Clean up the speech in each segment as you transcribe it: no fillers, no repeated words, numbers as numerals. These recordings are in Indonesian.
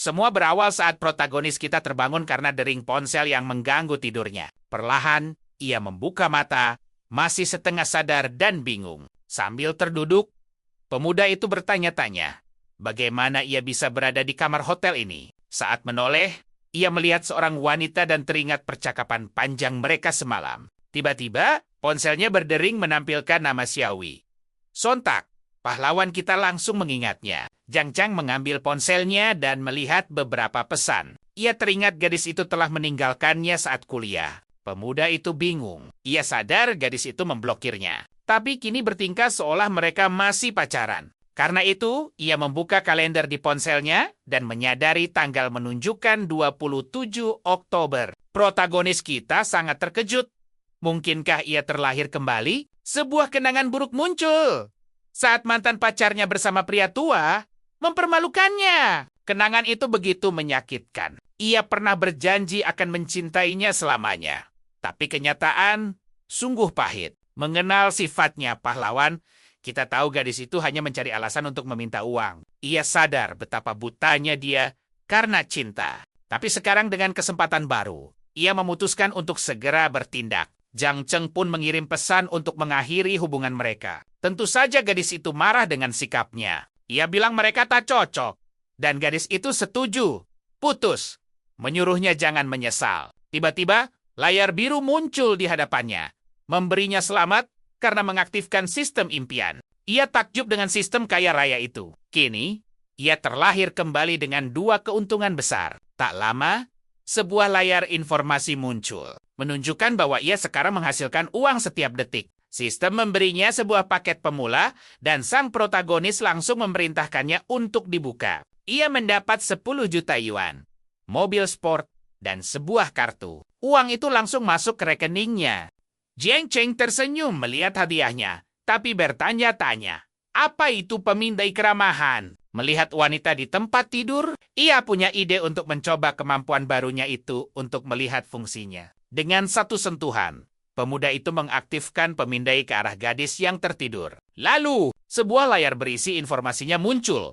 Semua berawal saat protagonis kita terbangun karena dering ponsel yang mengganggu tidurnya. Perlahan, ia membuka mata, masih setengah sadar dan bingung. Sambil terduduk, pemuda itu bertanya-tanya, bagaimana ia bisa berada di kamar hotel ini? Saat menoleh, ia melihat seorang wanita dan teringat percakapan panjang mereka semalam. Tiba-tiba, ponselnya berdering menampilkan nama Xiaowi. Sontak, pahlawan kita langsung mengingatnya. Zhang Chang mengambil ponselnya dan melihat beberapa pesan. Ia teringat gadis itu telah meninggalkannya saat kuliah. Pemuda itu bingung. Ia sadar gadis itu memblokirnya. Tapi kini bertingkah seolah mereka masih pacaran. Karena itu, ia membuka kalender di ponselnya dan menyadari tanggal menunjukkan 27 Oktober. Protagonis kita sangat terkejut. Mungkinkah ia terlahir kembali? Sebuah kenangan buruk muncul. Saat mantan pacarnya bersama pria tua, mempermalukannya. Kenangan itu begitu menyakitkan. Ia pernah berjanji akan mencintainya selamanya. Tapi kenyataan sungguh pahit. Mengenal sifatnya pahlawan, kita tahu gadis itu hanya mencari alasan untuk meminta uang. Ia sadar betapa butanya dia karena cinta. Tapi sekarang dengan kesempatan baru, ia memutuskan untuk segera bertindak. Zhang Cheng pun mengirim pesan untuk mengakhiri hubungan mereka. Tentu saja gadis itu marah dengan sikapnya. Ia bilang mereka tak cocok. Dan gadis itu setuju. Putus. Menyuruhnya jangan menyesal. Tiba-tiba, layar biru muncul di hadapannya. Memberinya selamat karena mengaktifkan sistem impian. Ia takjub dengan sistem kaya raya itu. Kini, ia terlahir kembali dengan 2 keuntungan besar. Tak lama, sebuah layar informasi muncul. Menunjukkan bahwa ia sekarang menghasilkan uang setiap detik. Sistem memberinya sebuah paket pemula dan sang protagonis langsung memerintahkannya untuk dibuka. Ia mendapat 10 juta yuan, mobil sport, dan sebuah kartu. Uang itu langsung masuk ke rekeningnya. Zhang Cheng tersenyum melihat hadiahnya, tapi bertanya-tanya, apa itu pemindai keramahan? Melihat wanita di tempat tidur, ia punya ide untuk mencoba kemampuan barunya itu untuk melihat fungsinya. Dengan satu sentuhan, pemuda itu mengaktifkan pemindai ke arah gadis yang tertidur. Lalu, sebuah layar berisi informasinya muncul.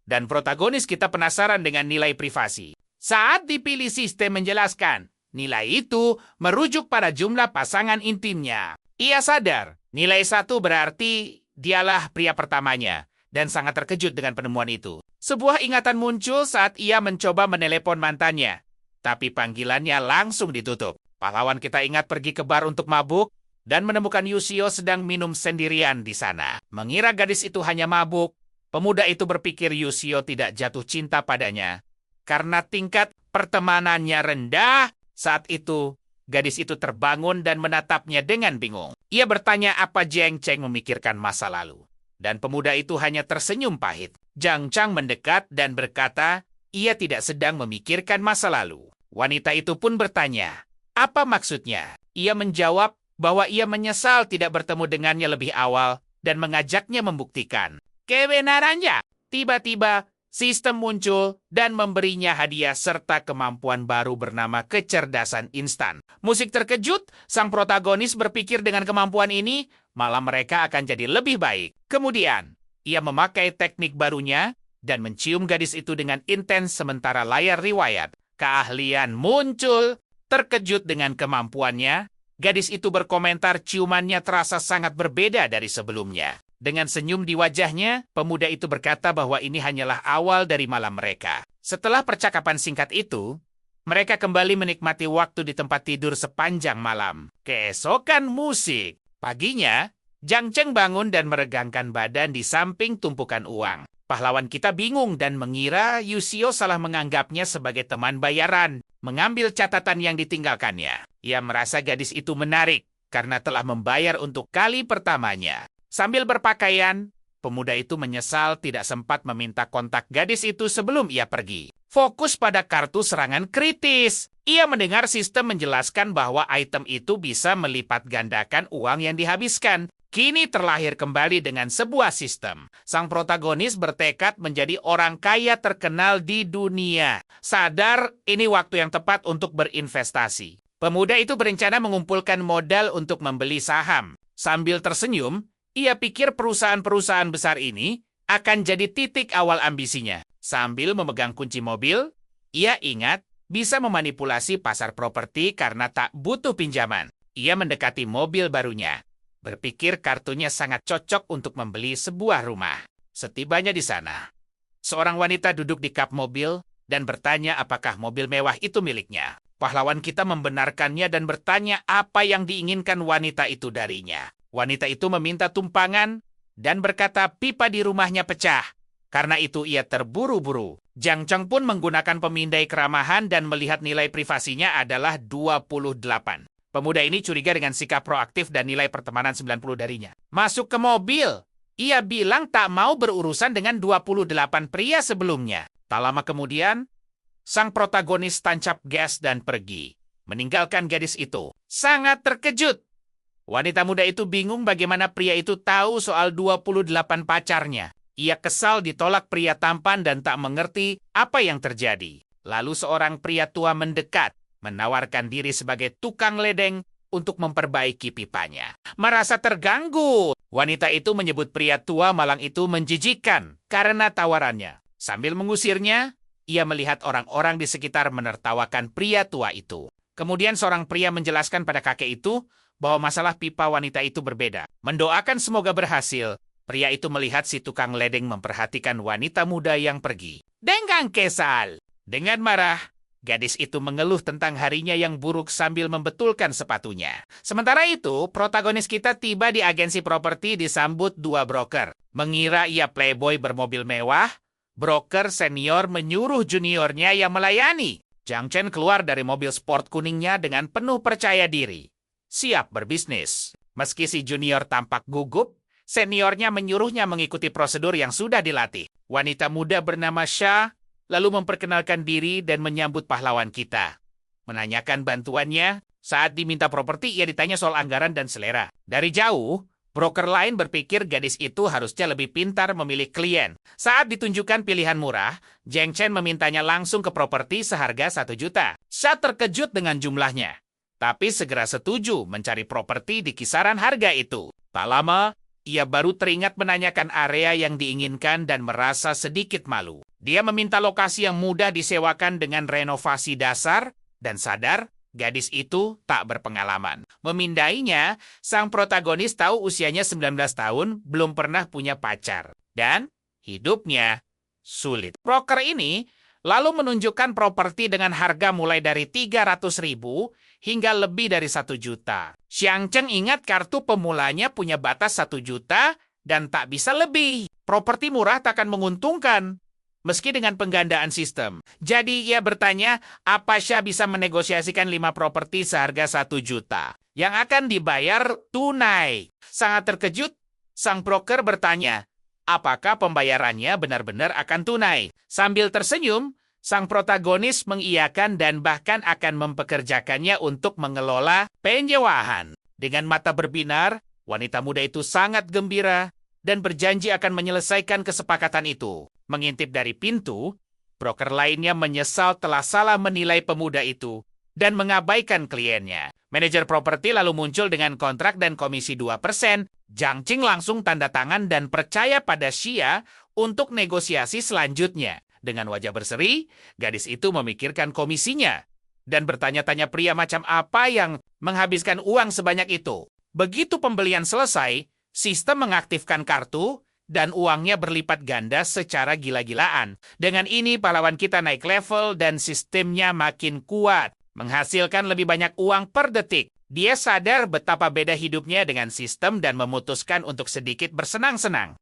Dan protagonis kita penasaran dengan nilai privasi. Saat dipilih sistem menjelaskan, nilai itu merujuk pada jumlah pasangan intimnya. Ia sadar, nilai 1 berarti dialah pria pertamanya. Dan sangat terkejut dengan penemuan itu. Sebuah ingatan muncul saat ia mencoba menelepon mantannya. Tapi panggilannya langsung ditutup. Pahlawan kita ingat pergi ke bar untuk mabuk dan menemukan Yusio sedang minum sendirian di sana. Mengira gadis itu hanya mabuk, pemuda itu berpikir Yusio tidak jatuh cinta padanya. Karena tingkat pertemanannya rendah, saat itu gadis itu terbangun dan menatapnya dengan bingung. Ia bertanya apa Zhang Cheng memikirkan masa lalu. Dan pemuda itu hanya tersenyum pahit. Zhang Cheng mendekat dan berkata, ia tidak sedang memikirkan masa lalu. Wanita itu pun bertanya, apa maksudnya? Ia menjawab bahwa ia menyesal tidak bertemu dengannya lebih awal dan mengajaknya membuktikan kebenarannya. Tiba-tiba, sistem muncul dan memberinya hadiah serta kemampuan baru bernama kecerdasan instan. Musik terkejut, sang protagonis berpikir dengan kemampuan ini, malah mereka akan jadi lebih baik. Kemudian, ia memakai teknik barunya dan mencium gadis itu dengan intens sementara layar riwayat. Keahlian muncul. Terkejut dengan kemampuannya, gadis itu berkomentar ciumannya terasa sangat berbeda dari sebelumnya. Dengan senyum di wajahnya, pemuda itu berkata bahwa ini hanyalah awal dari malam mereka. Setelah percakapan singkat itu, mereka kembali menikmati waktu di tempat tidur sepanjang malam. Keesokan musik. Paginya, Zhang Cheng bangun dan meregangkan badan di samping tumpukan uang. Pahlawan kita bingung dan mengira Yusio salah menganggapnya sebagai teman bayaran, mengambil catatan yang ditinggalkannya. Ia merasa gadis itu menarik karena telah membayar untuk kali pertamanya. Sambil berpakaian, pemuda itu menyesal tidak sempat meminta kontak gadis itu sebelum ia pergi. Fokus pada kartu serangan kritis. Ia mendengar sistem menjelaskan bahwa item itu bisa melipat gandakan uang yang dihabiskan. Kini terlahir kembali dengan sebuah sistem. Sang protagonis bertekad menjadi orang kaya terkenal di dunia. Sadar ini waktu yang tepat untuk berinvestasi. Pemuda itu berencana mengumpulkan modal untuk membeli saham. Sambil tersenyum, ia pikir perusahaan-perusahaan besar ini akan jadi titik awal ambisinya. Sambil memegang kunci mobil, ia ingat bisa memanipulasi pasar properti karena tak butuh pinjaman. Ia mendekati mobil barunya. Berpikir kartunya sangat cocok untuk membeli sebuah rumah. Setibanya di sana, seorang wanita duduk di kap mobil dan bertanya apakah mobil mewah itu miliknya. Pahlawan kita membenarkannya dan bertanya apa yang diinginkan wanita itu darinya. Wanita itu meminta tumpangan dan berkata pipa di rumahnya pecah. Karena itu ia terburu-buru. Jang Cheng pun menggunakan pemindai keramahan dan melihat nilai privasinya adalah 28. Pemuda ini curiga dengan sikap proaktif dan nilai pertemanan 90 darinya. Masuk ke mobil. Ia bilang tak mau berurusan dengan 28 pria sebelumnya. Tak lama kemudian, sang protagonis tancap gas dan pergi, meninggalkan gadis itu. Sangat terkejut. Wanita muda itu bingung bagaimana pria itu tahu soal 28 pacarnya. Ia kesal ditolak pria tampan dan tak mengerti apa yang terjadi. Lalu seorang pria tua mendekat, menawarkan diri sebagai tukang ledeng untuk memperbaiki pipanya. Merasa terganggu, wanita itu menyebut pria tua malang itu menjijikkan karena tawarannya. Sambil mengusirnya, ia melihat orang-orang di sekitar menertawakan pria tua itu. Kemudian seorang pria menjelaskan pada kakek itu bahwa masalah pipa wanita itu berbeda. Mendoakan semoga berhasil, pria itu melihat si tukang ledeng memperhatikan wanita muda yang pergi. Dengan kesal. Dengan marah, gadis itu mengeluh tentang harinya yang buruk sambil membetulkan sepatunya. Sementara itu, protagonis kita tiba di agensi properti disambut dua broker. Mengira ia playboy bermobil mewah, broker senior menyuruh juniornya yang melayani. Jang Chen keluar dari mobil sport kuningnya dengan penuh percaya diri. Siap berbisnis. Meski si junior tampak gugup, seniornya menyuruhnya mengikuti prosedur yang sudah dilatih. Wanita muda bernama Sha lalu memperkenalkan diri dan menyambut pahlawan kita. Menanyakan bantuannya, saat diminta properti ia ditanya soal anggaran dan selera. Dari jauh, broker lain berpikir gadis itu harusnya lebih pintar memilih klien. Saat ditunjukkan pilihan murah, Jang Chen memintanya langsung ke properti seharga 1 juta. Sha terkejut dengan jumlahnya, tapi segera setuju mencari properti di kisaran harga itu. Tak lama, ia baru teringat menanyakan area yang diinginkan dan merasa sedikit malu. Dia meminta lokasi yang mudah disewakan dengan renovasi dasar dan sadar gadis itu tak berpengalaman. Memindainya, sang protagonis tahu usianya 19 tahun, belum pernah punya pacar. Dan hidupnya sulit. Broker ini lalu menunjukkan properti dengan harga mulai dari 300.000 hingga lebih dari 1 juta. Xiang Cheng ingat kartu pemulanya punya batas 1 juta dan tak bisa lebih. Properti murah tak akan menguntungkan, meski dengan penggandaan sistem. Jadi ia bertanya, apa Sha bisa menegosiasikan 5 properti seharga 1 juta yang akan dibayar tunai. Sangat terkejut, sang broker bertanya, apakah pembayarannya benar-benar akan tunai? Sambil tersenyum, sang protagonis mengiyakan dan bahkan akan mempekerjakannya untuk mengelola penyewaan. Dengan mata berbinar, wanita muda itu sangat gembira dan berjanji akan menyelesaikan kesepakatan itu. Mengintip dari pintu, broker lainnya menyesal telah salah menilai pemuda itu dan mengabaikan kliennya. Manajer properti lalu muncul dengan kontrak dan komisi 2%. Jang Cheng langsung tanda tangan dan percaya pada Xia untuk negosiasi selanjutnya. Dengan wajah berseri, gadis itu memikirkan komisinya dan bertanya-tanya pria macam apa yang menghabiskan uang sebanyak itu. Begitu pembelian selesai, sistem mengaktifkan kartu dan uangnya berlipat ganda secara gila-gilaan. Dengan ini, pahlawan kita naik level dan sistemnya makin kuat, menghasilkan lebih banyak uang per detik. Dia sadar betapa beda hidupnya dengan sistem dan memutuskan untuk sedikit bersenang-senang.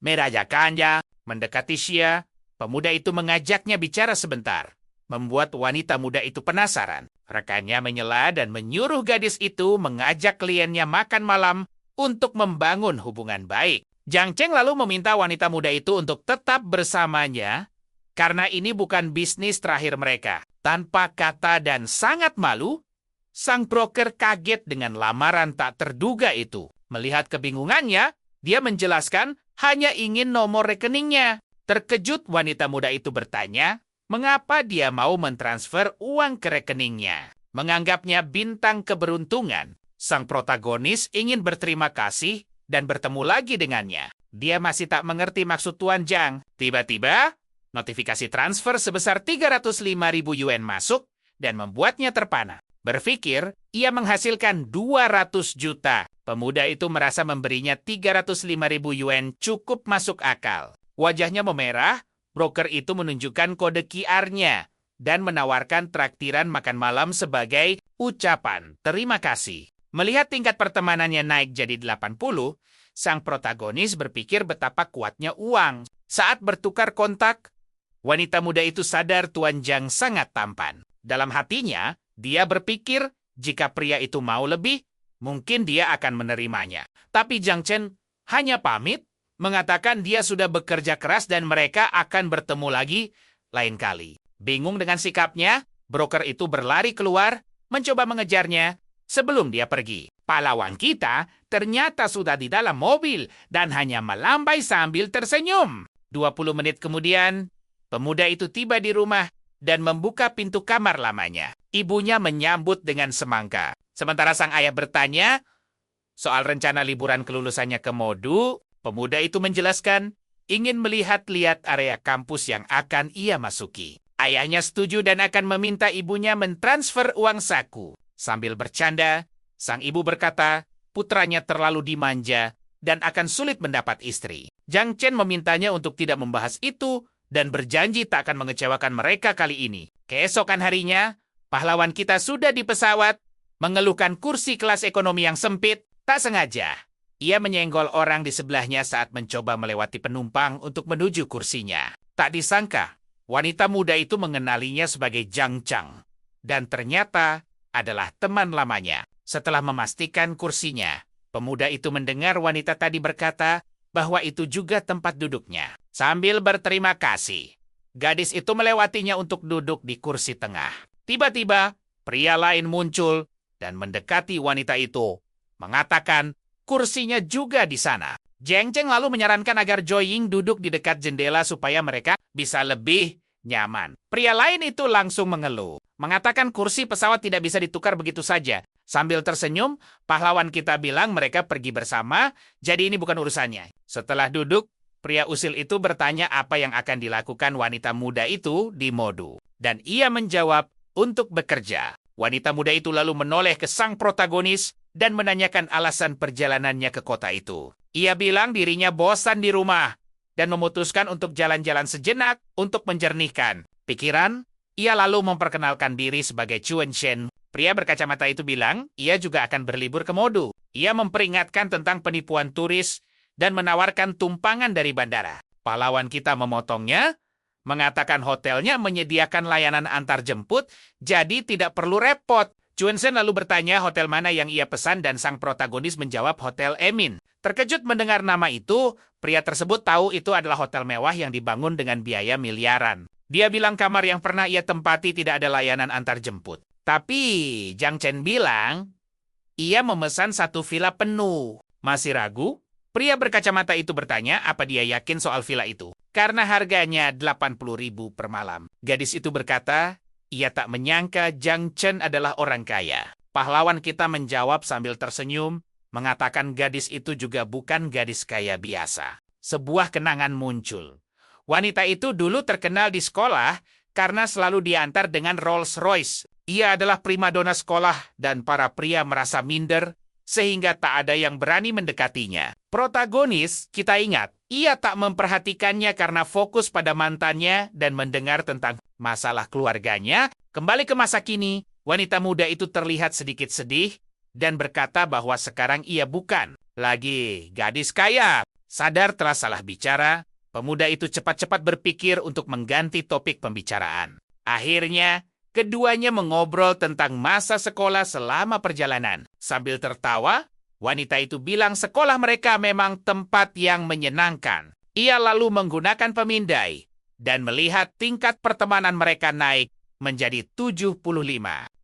Merayakannya, mendekati Xia, pemuda itu mengajaknya bicara sebentar, membuat wanita muda itu penasaran. Rekannya menyela dan menyuruh gadis itu mengajak kliennya makan malam untuk membangun hubungan baik. Jang Cheng lalu meminta wanita muda itu untuk tetap bersamanya karena ini bukan bisnis terakhir mereka. Tanpa kata dan sangat malu, sang broker kaget dengan lamaran tak terduga itu. Melihat kebingungannya, dia menjelaskan hanya ingin nomor rekeningnya. Terkejut wanita muda itu bertanya, mengapa dia mau mentransfer uang ke rekeningnya. Menganggapnya bintang keberuntungan, sang protagonis ingin berterima kasih dan bertemu lagi dengannya. Dia masih tak mengerti maksud Tuan Zhang. Tiba-tiba, Notifikasi transfer sebesar 305.000 yuan masuk dan membuatnya terpana. Berpikir, ia menghasilkan 200 juta. Pemuda itu merasa memberinya 305.000 yuan cukup masuk akal. Wajahnya memerah, broker itu menunjukkan kode QR-nya dan menawarkan traktiran makan malam sebagai ucapan terima kasih. Melihat tingkat pertemanannya naik jadi 80, sang protagonis berpikir betapa kuatnya uang. Saat bertukar kontak, wanita muda itu sadar Tuan Zhang sangat tampan. Dalam hatinya, dia berpikir jika pria itu mau lebih, mungkin dia akan menerimanya. Tapi Zhang Chen hanya pamit, mengatakan dia sudah bekerja keras dan mereka akan bertemu lagi lain kali. Bingung dengan sikapnya, broker itu berlari keluar, mencoba mengejarnya sebelum dia pergi. Pahlawan kita ternyata sudah di dalam mobil dan hanya melambai sambil tersenyum. 20 menit kemudian, pemuda itu tiba di rumah dan membuka pintu kamar lamanya. Ibunya menyambut dengan semangka. Sementara sang ayah bertanya soal rencana liburan kelulusannya ke Modu, pemuda itu menjelaskan ingin melihat-lihat area kampus yang akan ia masuki. Ayahnya setuju dan akan meminta ibunya mentransfer uang saku. Sambil bercanda, sang ibu berkata putranya terlalu dimanja dan akan sulit mendapat istri. Zhang Chen memintanya untuk tidak membahas itu dan berjanji tak akan mengecewakan mereka kali ini. Keesokan harinya, pahlawan kita sudah di pesawat, mengeluhkan kursi kelas ekonomi yang sempit. Tak sengaja, ia menyenggol orang di sebelahnya saat mencoba melewati penumpang untuk menuju kursinya. Tak disangka, wanita muda itu mengenalinya sebagai Zhang Chang. Dan ternyata adalah teman lamanya. Setelah memastikan kursinya, pemuda itu mendengar wanita tadi berkata bahwa itu juga tempat duduknya. Sambil berterima kasih, gadis itu melewatinya untuk duduk di kursi tengah. Tiba-tiba, pria lain muncul dan mendekati wanita itu, mengatakan kursinya juga di sana. Zhang Chen lalu menyarankan agar Joy Ying duduk di dekat jendela supaya mereka bisa lebih nyaman. Pria lain itu langsung mengeluh, mengatakan kursi pesawat tidak bisa ditukar begitu saja. Sambil tersenyum, pahlawan kita bilang mereka pergi bersama, jadi ini bukan urusannya. Setelah duduk, pria usil itu bertanya apa yang akan dilakukan wanita muda itu di Modu. Dan ia menjawab untuk bekerja. Wanita muda itu lalu menoleh ke sang protagonis dan menanyakan alasan perjalanannya ke kota itu. Ia bilang dirinya bosan di rumah dan memutuskan untuk jalan-jalan sejenak untuk menjernihkan pikiran. Ia lalu memperkenalkan diri sebagai Chuan Shen. Pria berkacamata itu bilang ia juga akan berlibur ke Modu. Ia memperingatkan tentang penipuan turis dan menawarkan tumpangan dari bandara. Pahlawan kita memotongnya, mengatakan hotelnya menyediakan layanan antar jemput, jadi tidak perlu repot. Chuan Shen lalu bertanya hotel mana yang ia pesan dan sang protagonis menjawab Hotel Emin. Terkejut mendengar nama itu, pria tersebut tahu itu adalah hotel mewah yang dibangun dengan biaya miliaran. Dia bilang kamar yang pernah ia tempati tidak ada layanan antar jemput. Tapi Zhang Chen bilang ia memesan satu villa penuh. Masih ragu? Pria berkacamata itu bertanya apa dia yakin soal villa itu. Karena harganya 80.000 per malam. Gadis itu berkata, ia tak menyangka Zhang Chen adalah orang kaya. Pahlawan kita menjawab sambil tersenyum, mengatakan gadis itu juga bukan gadis kaya biasa. Sebuah kenangan muncul. Wanita itu dulu terkenal di sekolah karena selalu diantar dengan Rolls Royce. Ia adalah primadona sekolah dan para pria merasa minder sehingga tak ada yang berani mendekatinya. Protagonis, kita ingat, ia tak memperhatikannya karena fokus pada mantannya dan mendengar tentang masalah keluarganya. Kembali ke masa kini, wanita muda itu terlihat sedikit sedih dan berkata bahwa sekarang ia bukan lagi gadis kaya. Sadar telah salah bicara, pemuda itu cepat-cepat berpikir untuk mengganti topik pembicaraan. Akhirnya, keduanya mengobrol tentang masa sekolah selama perjalanan. Sambil tertawa, wanita itu bilang sekolah mereka memang tempat yang menyenangkan. Ia lalu menggunakan pemindai dan melihat tingkat pertemanan mereka naik menjadi 75.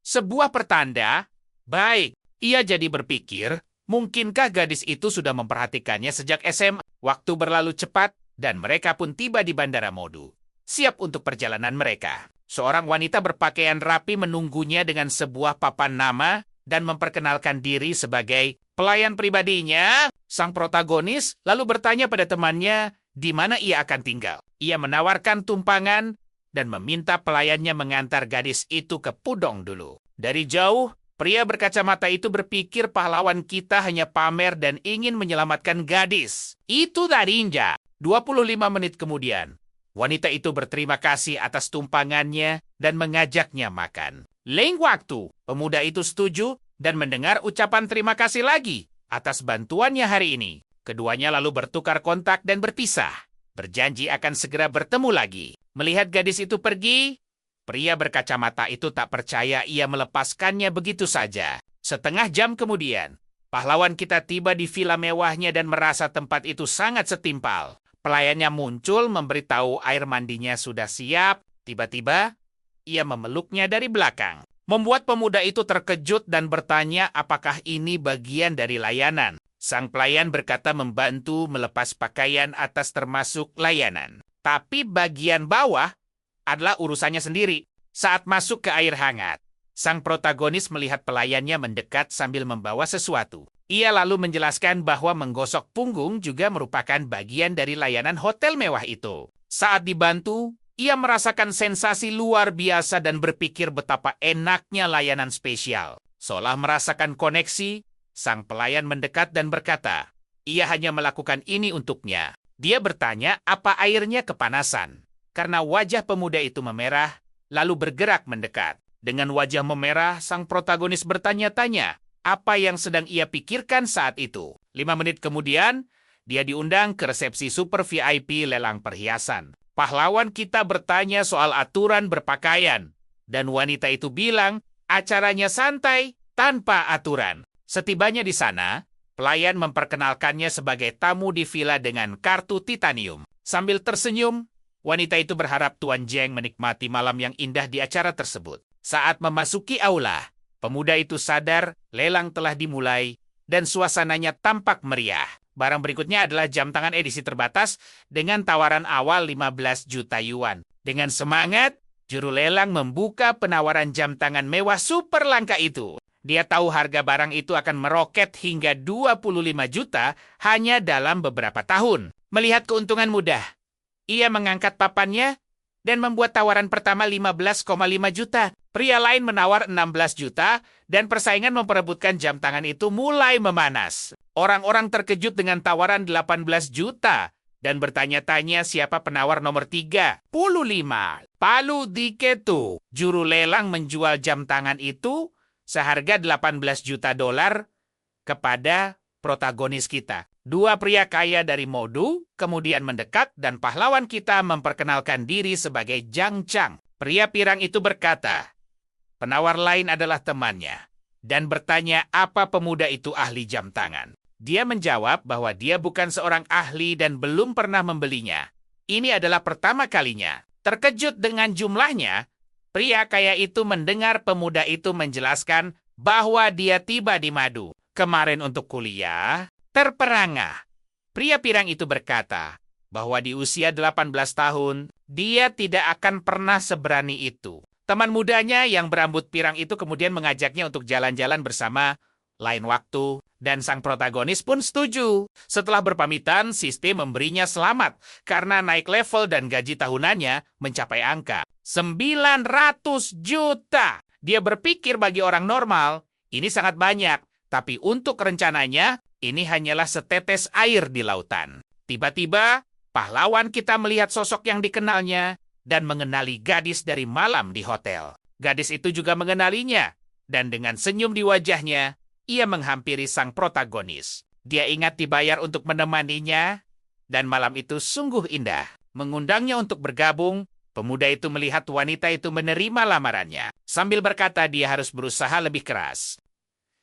Sebuah pertanda, baik. Ia jadi berpikir, mungkinkah gadis itu sudah memperhatikannya sejak SMA? Waktu berlalu cepat dan mereka pun tiba di Bandara Modu. Siap untuk perjalanan mereka. Seorang wanita berpakaian rapi menunggunya dengan sebuah papan nama dan memperkenalkan diri sebagai pelayan pribadinya. Sang protagonis lalu bertanya pada temannya di mana ia akan tinggal. Ia menawarkan tumpangan dan meminta pelayannya mengantar gadis itu ke Pudong dulu. Dari jauh, pria berkacamata itu berpikir pahlawan kita hanya pamer dan ingin menyelamatkan gadis. Itu Darinja. 25 menit kemudian, wanita itu berterima kasih atas tumpangannya dan mengajaknya makan. Lain waktu, pemuda itu setuju dan mendengar ucapan terima kasih lagi atas bantuannya hari ini. Keduanya lalu bertukar kontak dan berpisah. Berjanji akan segera bertemu lagi. Melihat gadis itu pergi, pria berkacamata itu tak percaya ia melepaskannya begitu saja. Setengah jam kemudian, pahlawan kita tiba di villa mewahnya dan merasa tempat itu sangat setimpal. Pelayannya muncul memberitahu air mandinya sudah siap. Tiba-tiba, ia memeluknya dari belakang. Membuat pemuda itu terkejut dan bertanya apakah ini bagian dari layanan. Sang pelayan berkata membantu melepas pakaian atas termasuk layanan. Tapi bagian bawah adalah urusannya sendiri. Saat masuk ke air hangat, sang protagonis melihat pelayannya mendekat sambil membawa sesuatu. Ia lalu menjelaskan bahwa menggosok punggung juga merupakan bagian dari layanan hotel mewah itu. Saat dibantu, ia merasakan sensasi luar biasa dan berpikir betapa enaknya layanan spesial. Seolah merasakan koneksi, sang pelayan mendekat dan berkata, ia hanya melakukan ini untuknya. Dia bertanya apa airnya kepanasan. Karena wajah pemuda itu memerah, lalu bergerak mendekat. Dengan wajah memerah, sang protagonis bertanya-tanya apa yang sedang ia pikirkan saat itu. 5 menit kemudian, dia diundang ke resepsi super VIP lelang perhiasan. Pahlawan kita bertanya soal aturan berpakaian, dan wanita itu bilang acaranya santai tanpa aturan. Setibanya di sana, pelayan memperkenalkannya sebagai tamu di villa dengan kartu titanium. Sambil tersenyum, wanita itu berharap Tuan Jeng menikmati malam yang indah di acara tersebut. Saat memasuki aula, pemuda itu sadar lelang telah dimulai dan suasananya tampak meriah. Barang berikutnya adalah jam tangan edisi terbatas dengan tawaran awal 15 juta yuan. Dengan semangat, juru lelang membuka penawaran jam tangan mewah super langka itu. Dia tahu harga barang itu akan meroket hingga 25 juta hanya dalam beberapa tahun. Melihat keuntungan mudah, ia mengangkat papannya dan membuat tawaran pertama 15,5 juta. Pria lain menawar 16 juta dan persaingan memperebutkan jam tangan itu mulai memanas. Orang-orang terkejut dengan tawaran 18 juta dan bertanya-tanya siapa penawar nomor 3. 15. Palu Diketu. Juru lelang menjual jam tangan itu seharga 18 juta dolar kepada protagonis kita. Dua pria kaya dari Modu kemudian mendekat dan pahlawan kita memperkenalkan diri sebagai Jang Chang. Pria pirang itu berkata, penawar lain adalah temannya dan bertanya apa pemuda itu ahli jam tangan. Dia menjawab bahwa dia bukan seorang ahli dan belum pernah membelinya. Ini adalah pertama kalinya. Terkejut dengan jumlahnya, pria kaya itu mendengar pemuda itu menjelaskan bahwa dia tiba di Madu kemarin untuk kuliah, terperangah. Pria pirang itu berkata bahwa di usia 18 tahun, dia tidak akan pernah seberani itu. Teman mudanya yang berambut pirang itu kemudian mengajaknya untuk jalan-jalan bersama lain waktu, dan sang protagonis pun setuju. Setelah berpamitan, sistem memberinya selamat karena naik level dan gaji tahunannya mencapai angka 900 juta. Dia berpikir bagi orang normal, ini sangat banyak, tapi untuk rencananya, ini hanyalah setetes air di lautan. Tiba-tiba, pahlawan kita melihat sosok yang dikenalnya dan mengenali gadis dari malam di hotel. Gadis itu juga mengenalinya, dan dengan senyum di wajahnya, ia menghampiri sang protagonis. Dia ingat dibayar untuk menemaninya, dan malam itu sungguh indah. Mengundangnya untuk bergabung, pemuda itu melihat wanita itu menerima lamarannya. Sambil berkata dia harus berusaha lebih keras.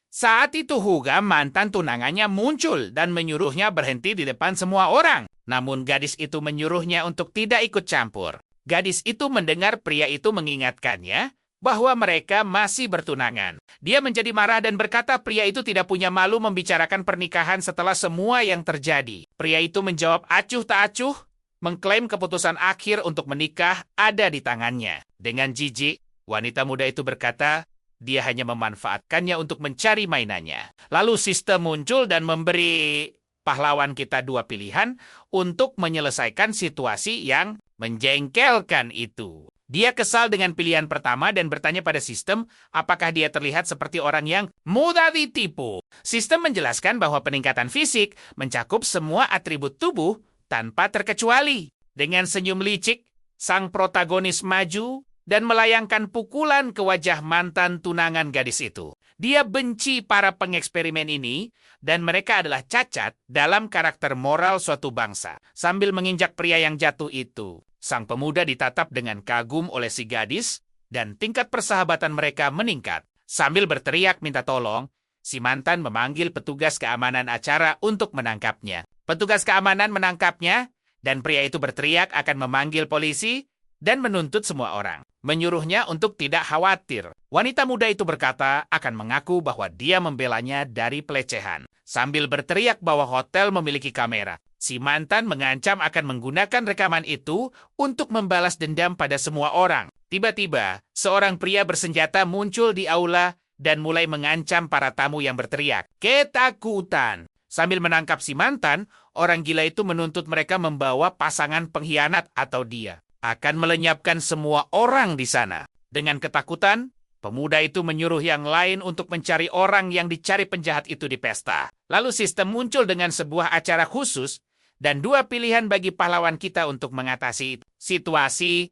Saat itu Huga, mantan tunangannya, muncul dan menyuruhnya berhenti di depan semua orang. Namun gadis itu menyuruhnya untuk tidak ikut campur. Gadis itu mendengar pria itu mengingatkannya bahwa mereka masih bertunangan. Dia menjadi marah dan berkata pria itu tidak punya malu membicarakan pernikahan setelah semua yang terjadi. Pria itu menjawab acuh tak acuh, mengklaim keputusan akhir untuk menikah ada di tangannya. Dengan jijik, wanita muda itu berkata dia hanya memanfaatkannya untuk mencari mainannya. Lalu sistem muncul dan memberi pahlawan kita dua pilihan untuk menyelesaikan situasi yang menjengkelkan itu. Dia kesal dengan pilihan pertama dan bertanya pada sistem apakah dia terlihat seperti orang yang mudah ditipu. Sistem menjelaskan bahwa peningkatan fisik mencakup semua atribut tubuh tanpa terkecuali. Dengan senyum licik, sang protagonis maju dan melayangkan pukulan ke wajah mantan tunangan gadis itu. Dia benci para pengeksperimen ini dan mereka adalah cacat dalam karakter moral suatu bangsa. Sambil menginjak pria yang jatuh itu, sang pemuda ditatap dengan kagum oleh si gadis dan tingkat persahabatan mereka meningkat. Sambil berteriak minta tolong, si mantan memanggil petugas keamanan acara untuk menangkapnya. Petugas keamanan menangkapnya dan pria itu berteriak akan memanggil polisi dan menuntut semua orang. Menyuruhnya untuk tidak khawatir. Wanita muda itu berkata akan mengaku bahwa dia membelanya dari pelecehan. Sambil berteriak bahwa hotel memiliki kamera, si mantan mengancam akan menggunakan rekaman itu untuk membalas dendam pada semua orang. Tiba-tiba, seorang pria bersenjata muncul di aula dan mulai mengancam para tamu yang berteriak, "Ketakutan!" Sambil menangkap si mantan, orang gila itu menuntut mereka membawa pasangan pengkhianat atau dia akan melenyapkan semua orang di sana. Dengan ketakutan, pemuda itu menyuruh yang lain untuk mencari orang yang dicari penjahat itu di pesta. Lalu sistem muncul dengan sebuah acara khusus dan dua pilihan bagi pahlawan kita untuk mengatasi situasi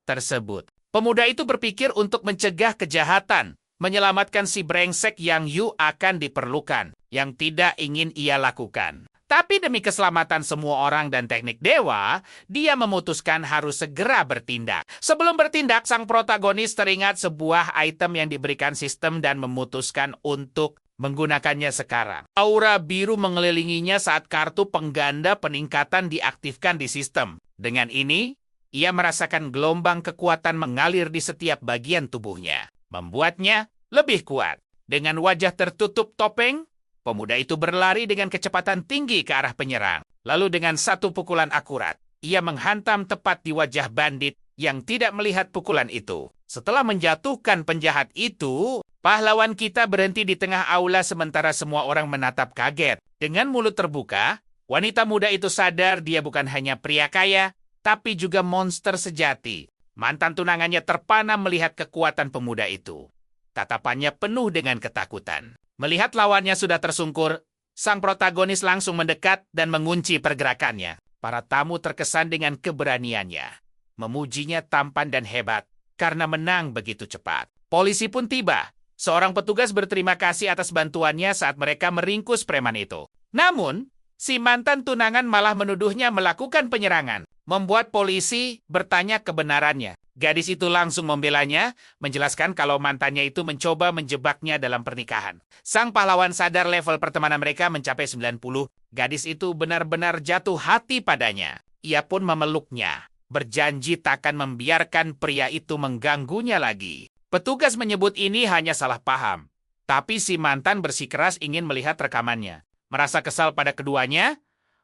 tersebut. Pemuda itu berpikir untuk mencegah kejahatan, menyelamatkan si brengsek yang akan diperlukan, yang tidak ingin ia lakukan. Tapi demi keselamatan semua orang dan teknik dewa, dia memutuskan harus segera bertindak. Sebelum bertindak, sang protagonis teringat sebuah item yang diberikan sistem dan memutuskan untuk menggunakannya sekarang. Aura biru mengelilinginya saat kartu pengganda peningkatan diaktifkan di sistem. Dengan ini, ia merasakan gelombang kekuatan mengalir di setiap bagian tubuhnya, membuatnya lebih kuat. Dengan wajah tertutup topeng, pemuda itu berlari dengan kecepatan tinggi ke arah penyerang. Lalu dengan satu pukulan akurat, ia menghantam tepat di wajah bandit yang tidak melihat pukulan itu. Setelah menjatuhkan penjahat itu, pahlawan kita berhenti di tengah aula sementara semua orang menatap kaget. Dengan mulut terbuka, wanita muda itu sadar dia bukan hanya pria kaya, tapi juga monster sejati. Mantan tunangannya terpana melihat kekuatan pemuda itu. Tatapannya penuh dengan ketakutan. Melihat lawannya sudah tersungkur, sang protagonis langsung mendekat dan mengunci pergerakannya. Para tamu terkesan dengan keberaniannya, memujinya tampan dan hebat karena menang begitu cepat. Polisi pun tiba. Seorang petugas berterima kasih atas bantuannya saat mereka meringkus preman itu. Namun, si mantan tunangan malah menuduhnya melakukan penyerangan, membuat polisi bertanya kebenarannya. Gadis itu langsung membelanya, menjelaskan kalau mantannya itu mencoba menjebaknya dalam pernikahan. Sang pahlawan sadar level pertemanan mereka mencapai 90. Gadis itu benar-benar jatuh hati padanya. Ia pun memeluknya, berjanji takkan membiarkan pria itu mengganggunya lagi. Petugas menyebut ini hanya salah paham. Tapi si mantan bersikeras ingin melihat rekamannya. Merasa kesal pada keduanya,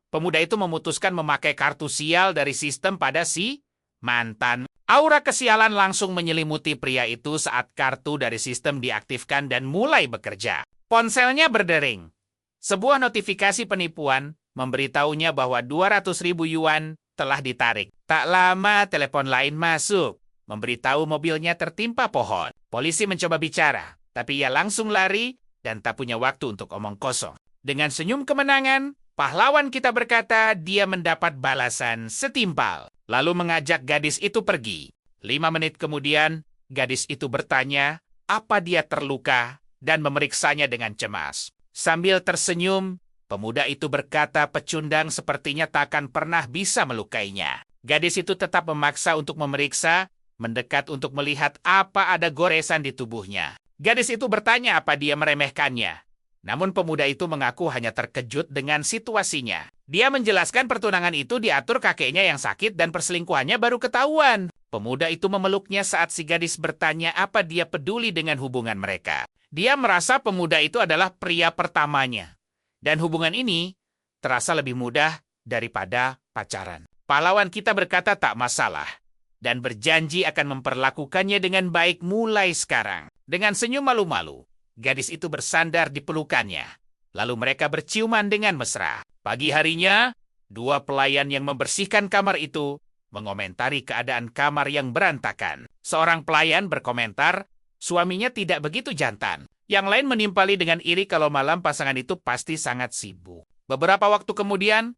pemuda itu memutuskan memakai kartu sial dari sistem pada si mantan. Aura kesialan langsung menyelimuti pria itu saat kartu dari sistem diaktifkan dan mulai bekerja. Ponselnya berdering. Sebuah notifikasi penipuan memberitahunya bahwa 200.000 yuan telah ditarik. Tak lama telepon lain masuk, memberitahu mobilnya tertimpa pohon. Polisi mencoba bicara, tapi ia langsung lari dan tak punya waktu untuk omong kosong. Dengan senyum kemenangan, pahlawan kita berkata dia mendapat balasan setimpal. Lalu mengajak gadis itu pergi. 5 menit kemudian, gadis itu bertanya apa dia terluka dan memeriksanya dengan cemas. Sambil tersenyum, pemuda itu berkata pecundang sepertinya takkan pernah bisa melukainya. Gadis itu tetap memaksa untuk memeriksa, mendekat untuk melihat apa ada goresan di tubuhnya. Gadis itu bertanya apa dia meremehkannya. Namun pemuda itu mengaku hanya terkejut dengan situasinya. Dia menjelaskan pertunangan itu diatur kakeknya yang sakit dan perselingkuhannya baru ketahuan. Pemuda itu memeluknya saat si gadis bertanya apa dia peduli dengan hubungan mereka. Dia merasa pemuda itu adalah pria pertamanya. Dan hubungan ini terasa lebih mudah daripada pacaran. Pahlawan kita berkata tak masalah dan berjanji akan memperlakukannya dengan baik mulai sekarang. Dengan senyum malu-malu, gadis itu bersandar di pelukannya. Lalu mereka berciuman dengan mesra. Pagi harinya, dua pelayan yang membersihkan kamar itu mengomentari keadaan kamar yang berantakan. Seorang pelayan berkomentar, suaminya tidak begitu jantan. Yang lain menimpali dengan iri kalau malam pasangan itu pasti sangat sibuk. Beberapa waktu kemudian,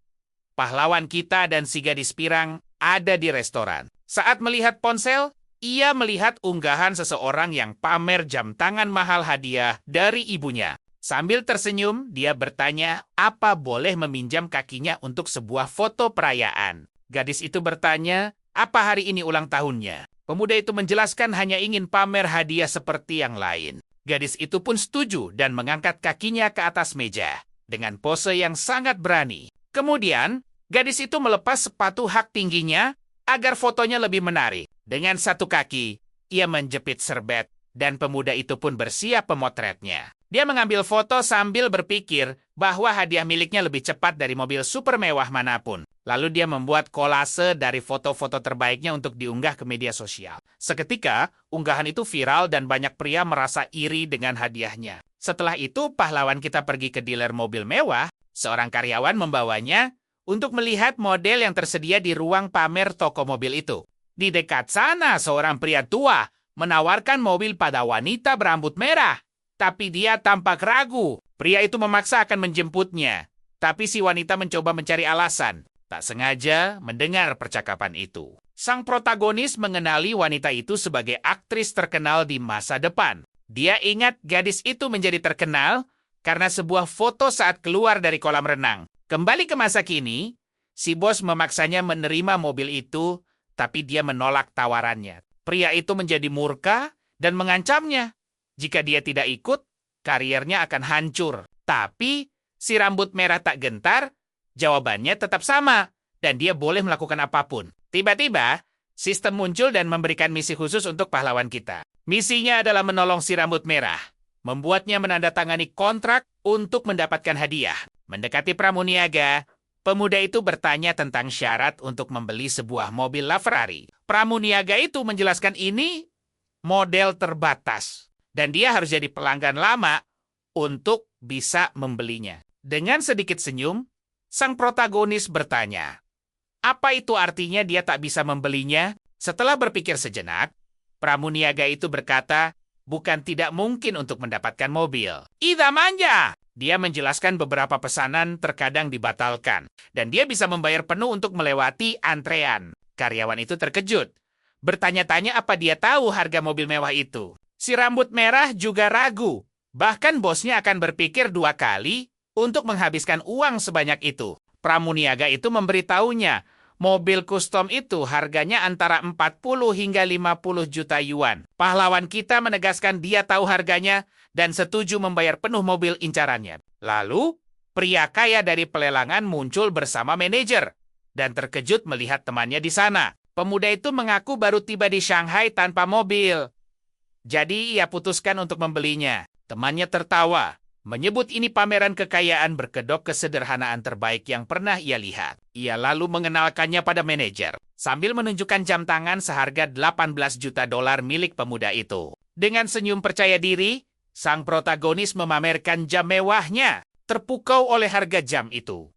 pahlawan kita dan si gadis pirang ada di restoran. Saat melihat ponsel, ia melihat unggahan seseorang yang pamer jam tangan mahal hadiah dari ibunya. Sambil tersenyum, dia bertanya apa boleh meminjam kakinya untuk sebuah foto perayaan. Gadis itu bertanya, apa hari ini ulang tahunnya? Pemuda itu menjelaskan hanya ingin pamer hadiah seperti yang lain. Gadis itu pun setuju dan mengangkat kakinya ke atas meja dengan pose yang sangat berani. Kemudian, gadis itu melepas sepatu hak tingginya agar fotonya lebih menarik. Dengan satu kaki, ia menjepit serbet dan pemuda itu pun bersiap pemotretnya. Dia mengambil foto sambil berpikir bahwa hadiah miliknya lebih cepat dari mobil super mewah manapun. Lalu dia membuat kolase dari foto-foto terbaiknya untuk diunggah ke media sosial. Seketika, unggahan itu viral dan banyak pria merasa iri dengan hadiahnya. Setelah itu, pahlawan kita pergi ke dealer mobil mewah. Seorang karyawan membawanya untuk melihat model yang tersedia di ruang pamer toko mobil itu. Di dekat sana, seorang pria tua menawarkan mobil pada wanita berambut merah. Tapi dia tampak ragu. Pria itu memaksa akan menjemputnya. Tapi si wanita mencoba mencari alasan. Tak sengaja mendengar percakapan itu. Sang protagonis mengenali wanita itu sebagai aktris terkenal di masa depan. Dia ingat gadis itu menjadi terkenal karena sebuah foto saat keluar dari kolam renang. Kembali ke masa kini, si bos memaksanya menerima mobil itu, tapi dia menolak tawarannya. Pria itu menjadi murka dan mengancamnya. Jika dia tidak ikut, karirnya akan hancur. Tapi si rambut merah tak gentar, jawabannya tetap sama, dan dia boleh melakukan apapun. Tiba-tiba, sistem muncul dan memberikan misi khusus untuk pahlawan kita. Misinya adalah menolong si rambut merah, membuatnya menandatangani kontrak untuk mendapatkan hadiah. Mendekati pramuniaga, pemuda itu bertanya tentang syarat untuk membeli sebuah mobil LaFerrari. Pramuniaga itu menjelaskan ini model terbatas, dan dia harus jadi pelanggan lama untuk bisa membelinya. Dengan sedikit senyum, sang protagonis bertanya, apa itu artinya dia tak bisa membelinya? Setelah berpikir sejenak, pramuniaga itu berkata, bukan tidak mungkin untuk mendapatkan mobil. Ida manja! Dia menjelaskan beberapa pesanan terkadang dibatalkan, dan dia bisa membayar penuh untuk melewati antrean. Karyawan itu terkejut, bertanya-tanya apa dia tahu harga mobil mewah itu. Si rambut merah juga ragu, bahkan bosnya akan berpikir dua kali untuk menghabiskan uang sebanyak itu. Pramuniaga itu memberitahunya, mobil custom itu harganya antara 40 hingga 50 juta yuan. Pahlawan kita menegaskan dia tahu harganya dan setuju membayar penuh mobil incarannya. Lalu, pria kaya dari pelelangan muncul bersama manajer dan terkejut melihat temannya di sana. Pemuda itu mengaku baru tiba di Shanghai tanpa mobil. Jadi ia putuskan untuk membelinya. Temannya tertawa, menyebut ini pameran kekayaan berkedok kesederhanaan terbaik yang pernah ia lihat. Ia lalu mengenalkannya pada manajer, sambil menunjukkan jam tangan seharga 18 juta dolar milik pemuda itu. Dengan senyum percaya diri, sang protagonis memamerkan jam mewahnya, terpukau oleh harga jam itu.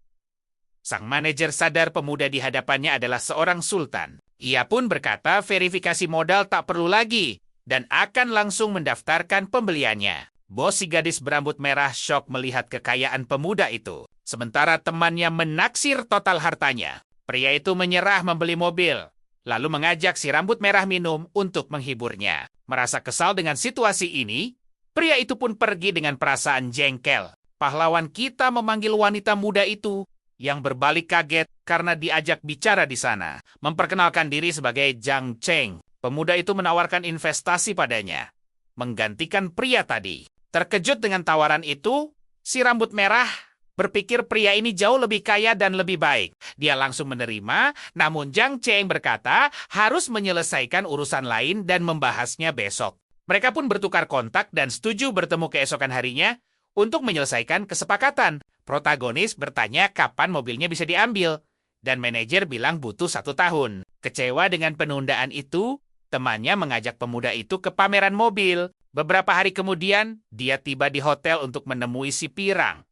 Sang manajer sadar pemuda di hadapannya adalah seorang sultan. Ia pun berkata verifikasi modal tak perlu lagi, dan akan langsung mendaftarkan pembeliannya. Bos si gadis berambut merah syok melihat kekayaan pemuda itu. Sementara temannya menaksir total hartanya. Pria itu menyerah membeli mobil, lalu mengajak si rambut merah minum untuk menghiburnya. Merasa kesal dengan situasi ini, pria itu pun pergi dengan perasaan jengkel. Pahlawan kita memanggil wanita muda itu yang berbalik kaget karena diajak bicara di sana. Memperkenalkan diri sebagai Zhang Cheng. Pemuda itu menawarkan investasi padanya, menggantikan pria tadi. Terkejut dengan tawaran itu, si rambut merah berpikir pria ini jauh lebih kaya dan lebih baik. Dia langsung menerima, namun Zhang Cheng berkata harus menyelesaikan urusan lain dan membahasnya besok. Mereka pun bertukar kontak dan setuju bertemu keesokan harinya untuk menyelesaikan kesepakatan. Protagonis bertanya kapan mobilnya bisa diambil, dan manajer bilang butuh 1 tahun. Kecewa dengan penundaan itu, temannya mengajak pemuda itu ke pameran mobil. Beberapa hari kemudian, dia tiba di hotel untuk menemui si pirang.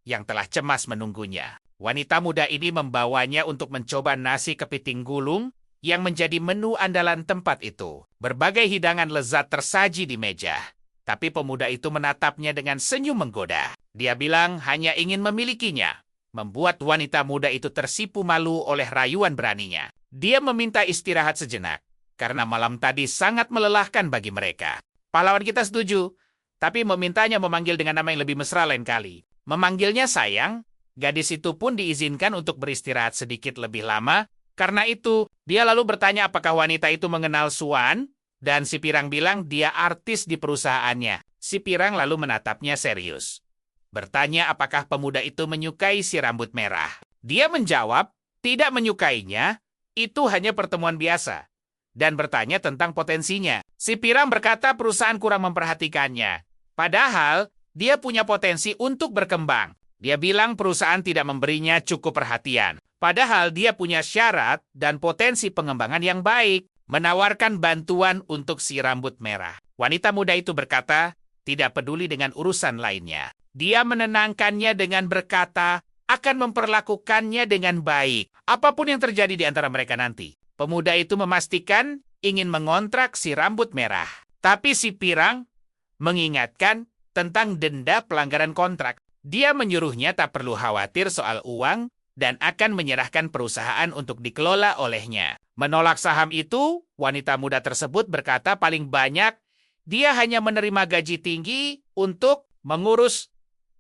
yang telah cemas menunggunya. Wanita muda ini membawanya untuk mencoba nasi kepiting gulung yang menjadi menu andalan tempat itu. Berbagai hidangan lezat tersaji di meja. Tapi pemuda itu menatapnya dengan senyum menggoda. Dia bilang hanya ingin memilikinya. Membuat wanita muda itu tersipu malu oleh rayuan beraninya. Dia meminta istirahat sejenak, karena malam tadi sangat melelahkan bagi mereka. Pahlawan kita setuju, tapi memintanya memanggil dengan nama yang lebih mesra lain kali. Memanggilnya sayang, gadis itu pun diizinkan untuk beristirahat sedikit lebih lama. Karena itu, dia lalu bertanya apakah wanita itu mengenal Swan, dan si Pirang bilang dia artis di perusahaannya. Si Pirang lalu menatapnya serius. Bertanya apakah pemuda itu menyukai si rambut merah. Dia menjawab, tidak menyukainya, itu hanya pertemuan biasa. Dan bertanya tentang potensinya. Si Pirang berkata perusahaan kurang memperhatikannya. Padahal, dia punya potensi untuk berkembang. Dia bilang perusahaan tidak memberinya cukup perhatian. Padahal dia punya syarat dan potensi pengembangan yang baik. Menawarkan bantuan untuk si rambut merah. Wanita muda itu berkata, tidak peduli dengan urusan lainnya. Dia menenangkannya dengan berkata, akan memperlakukannya dengan baik. Apapun yang terjadi di antara mereka nanti. Pemuda itu memastikan ingin mengontrak si rambut merah. Tapi si Pirang mengingatkan tentang denda pelanggaran kontrak. Dia menyuruhnya tak perlu khawatir soal uang dan akan menyerahkan perusahaan untuk dikelola olehnya. Menolak saham itu, wanita muda tersebut berkata paling banyak dia hanya menerima gaji tinggi untuk mengurus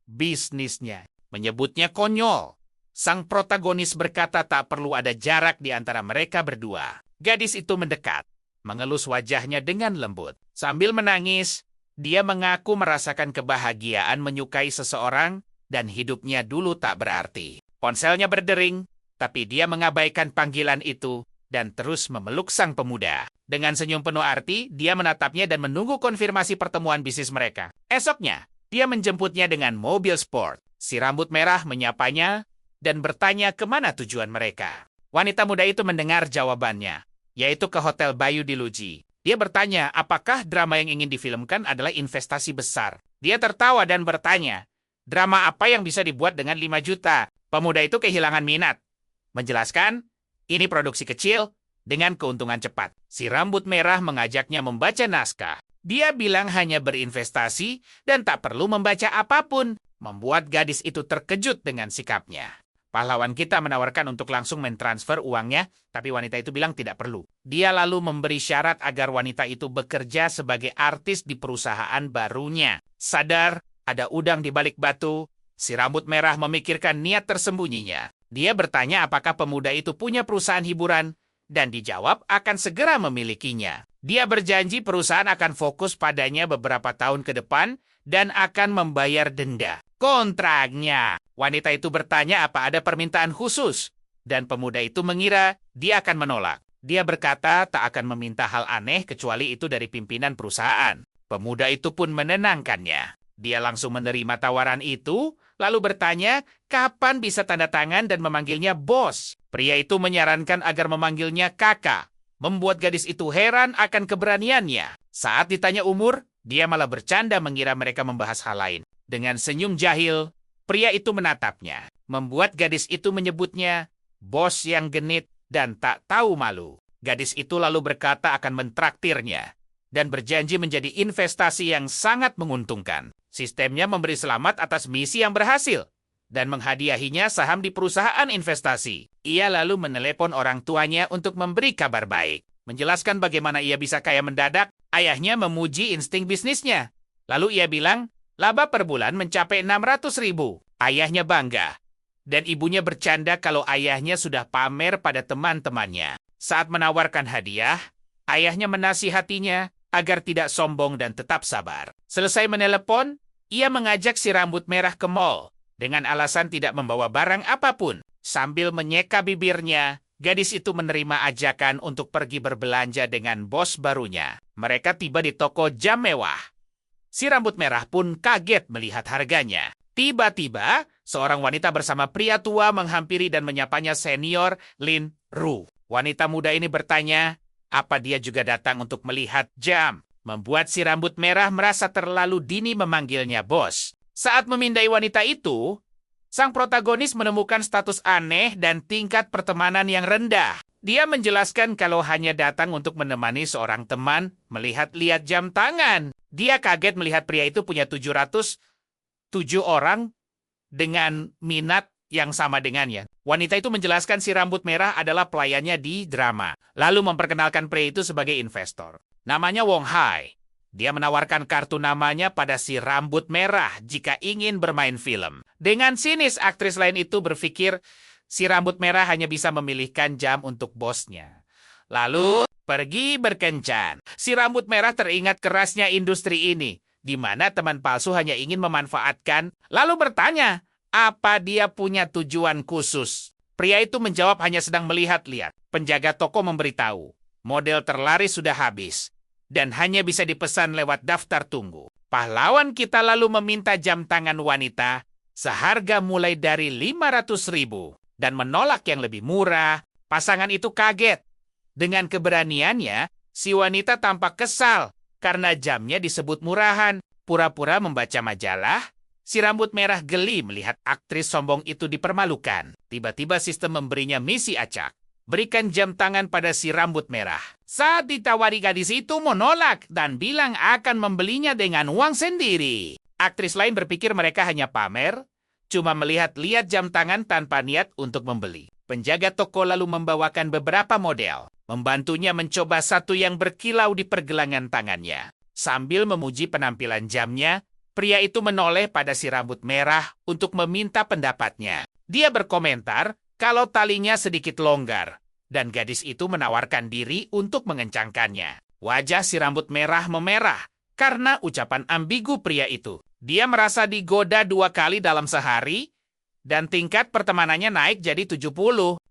bisnisnya. Menyebutnya konyol. Sang protagonis berkata tak perlu ada jarak di antara mereka berdua. Gadis itu mendekat, mengelus wajahnya dengan lembut. Sambil menangis, dia mengaku merasakan kebahagiaan menyukai seseorang dan hidupnya dulu tak berarti. Ponselnya berdering, tapi dia mengabaikan panggilan itu dan terus memeluk sang pemuda. Dengan senyum penuh arti, dia menatapnya dan menunggu konfirmasi pertemuan bisnis mereka. Esoknya, dia menjemputnya dengan mobil sport. Si rambut merah menyapanya dan bertanya kemana tujuan mereka. Wanita muda itu mendengar jawabannya, yaitu ke Hotel Bayu di Luji. Dia bertanya apakah drama yang ingin difilmkan adalah investasi besar. Dia tertawa dan bertanya, drama apa yang bisa dibuat dengan 5 juta? Pemuda itu kehilangan minat. Menjelaskan, ini produksi kecil dengan keuntungan cepat. Si rambut merah mengajaknya membaca naskah. Dia bilang hanya berinvestasi dan tak perlu membaca apapun. Membuat gadis itu terkejut dengan sikapnya. Pahlawan kita menawarkan untuk langsung mentransfer uangnya, tapi wanita itu bilang tidak perlu. Dia lalu memberi syarat agar wanita itu bekerja sebagai artis di perusahaan barunya. Sadar ada udang di balik batu, si rambut merah memikirkan niat tersembunyinya. Dia bertanya apakah pemuda itu punya perusahaan hiburan, dan dijawab akan segera memilikinya. Dia berjanji perusahaan akan fokus padanya beberapa tahun ke depan dan akan membayar denda. Kontraknya. Wanita itu bertanya apa ada permintaan khusus, dan pemuda itu mengira dia akan menolak. Dia berkata tak akan meminta hal aneh kecuali itu dari pimpinan perusahaan. Pemuda itu pun menenangkannya. Dia langsung menerima tawaran itu, lalu bertanya kapan bisa tanda tangan dan memanggilnya bos. Pria itu menyarankan agar memanggilnya kakak, membuat gadis itu heran akan keberaniannya. Saat ditanya umur, dia malah bercanda mengira mereka membahas hal lain. Dengan senyum jahil, pria itu menatapnya, membuat gadis itu menyebutnya bos yang genit dan tak tahu malu. Gadis itu lalu berkata akan mentraktirnya dan berjanji menjadi investasi yang sangat menguntungkan. Sistemnya memberi selamat atas misi yang berhasil dan menghadiahinya saham di perusahaan investasi. Ia lalu menelepon orang tuanya untuk memberi kabar baik. Menjelaskan bagaimana ia bisa kaya mendadak, ayahnya memuji insting bisnisnya. Lalu ia bilang, laba per bulan mencapai 600.000. Ayahnya bangga. Dan ibunya bercanda kalau ayahnya sudah pamer pada teman-temannya. Saat menawarkan hadiah, ayahnya menasihatinya agar tidak sombong dan tetap sabar. Selesai menelepon, ia mengajak si rambut merah ke mall dengan alasan tidak membawa barang apapun. Sambil menyeka bibirnya, gadis itu menerima ajakan untuk pergi berbelanja dengan bos barunya. Mereka tiba di toko jam mewah. Si rambut merah pun kaget melihat harganya. Tiba-tiba, seorang wanita bersama pria tua menghampiri dan menyapanya senior Lin Ru. Wanita muda ini bertanya, apa dia juga datang untuk melihat jam? Membuat si rambut merah merasa terlalu dini memanggilnya bos. Saat memindai wanita itu, Sang protagonis menemukan status aneh dan tingkat pertemanan yang rendah. Dia menjelaskan kalau hanya datang untuk menemani seorang teman melihat-lihat jam tangan. Dia kaget melihat pria itu punya 707 orang dengan minat yang sama dengannya. Wanita itu menjelaskan si rambut merah adalah pelayannya di drama, lalu memperkenalkan pria itu sebagai investor. Namanya Wong Hai. Dia menawarkan kartu namanya pada si rambut merah jika ingin bermain film. Dengan sinis, aktris lain itu berpikir si rambut merah hanya bisa memilihkan jam untuk bosnya. Lalu pergi berkencan. Si rambut merah teringat kerasnya industri ini, di mana teman palsu hanya ingin memanfaatkan, lalu bertanya, apa dia punya tujuan khusus? Pria itu menjawab hanya sedang melihat-lihat. Penjaga toko memberitahu, model terlaris sudah habis dan hanya bisa dipesan lewat daftar tunggu. Pahlawan kita lalu meminta jam tangan wanita seharga mulai dari 500.000 dan menolak yang lebih murah. Pasangan itu kaget. Dengan keberaniannya, si wanita tampak kesal karena jamnya disebut murahan. Pura-pura membaca majalah, si rambut merah geli melihat aktris sombong itu dipermalukan. Tiba-tiba sistem memberinya misi acak. Berikan jam tangan pada si rambut merah. Saat ditawari, gadis itu menolak dan bilang akan membelinya dengan uang sendiri. Aktris lain berpikir mereka hanya pamer, cuma melihat-lihat jam tangan tanpa niat untuk membeli. Penjaga toko lalu membawakan beberapa model, membantunya mencoba satu yang berkilau di pergelangan tangannya. Sambil memuji penampilan jamnya, pria itu menoleh pada si rambut merah untuk meminta pendapatnya. Dia berkomentar kalau talinya sedikit longgar, dan gadis itu menawarkan diri untuk mengencangkannya. Wajah si rambut merah memerah karena ucapan ambigu pria itu. Dia merasa digoda 2 kali dalam sehari, dan tingkat pertemanannya naik jadi 70.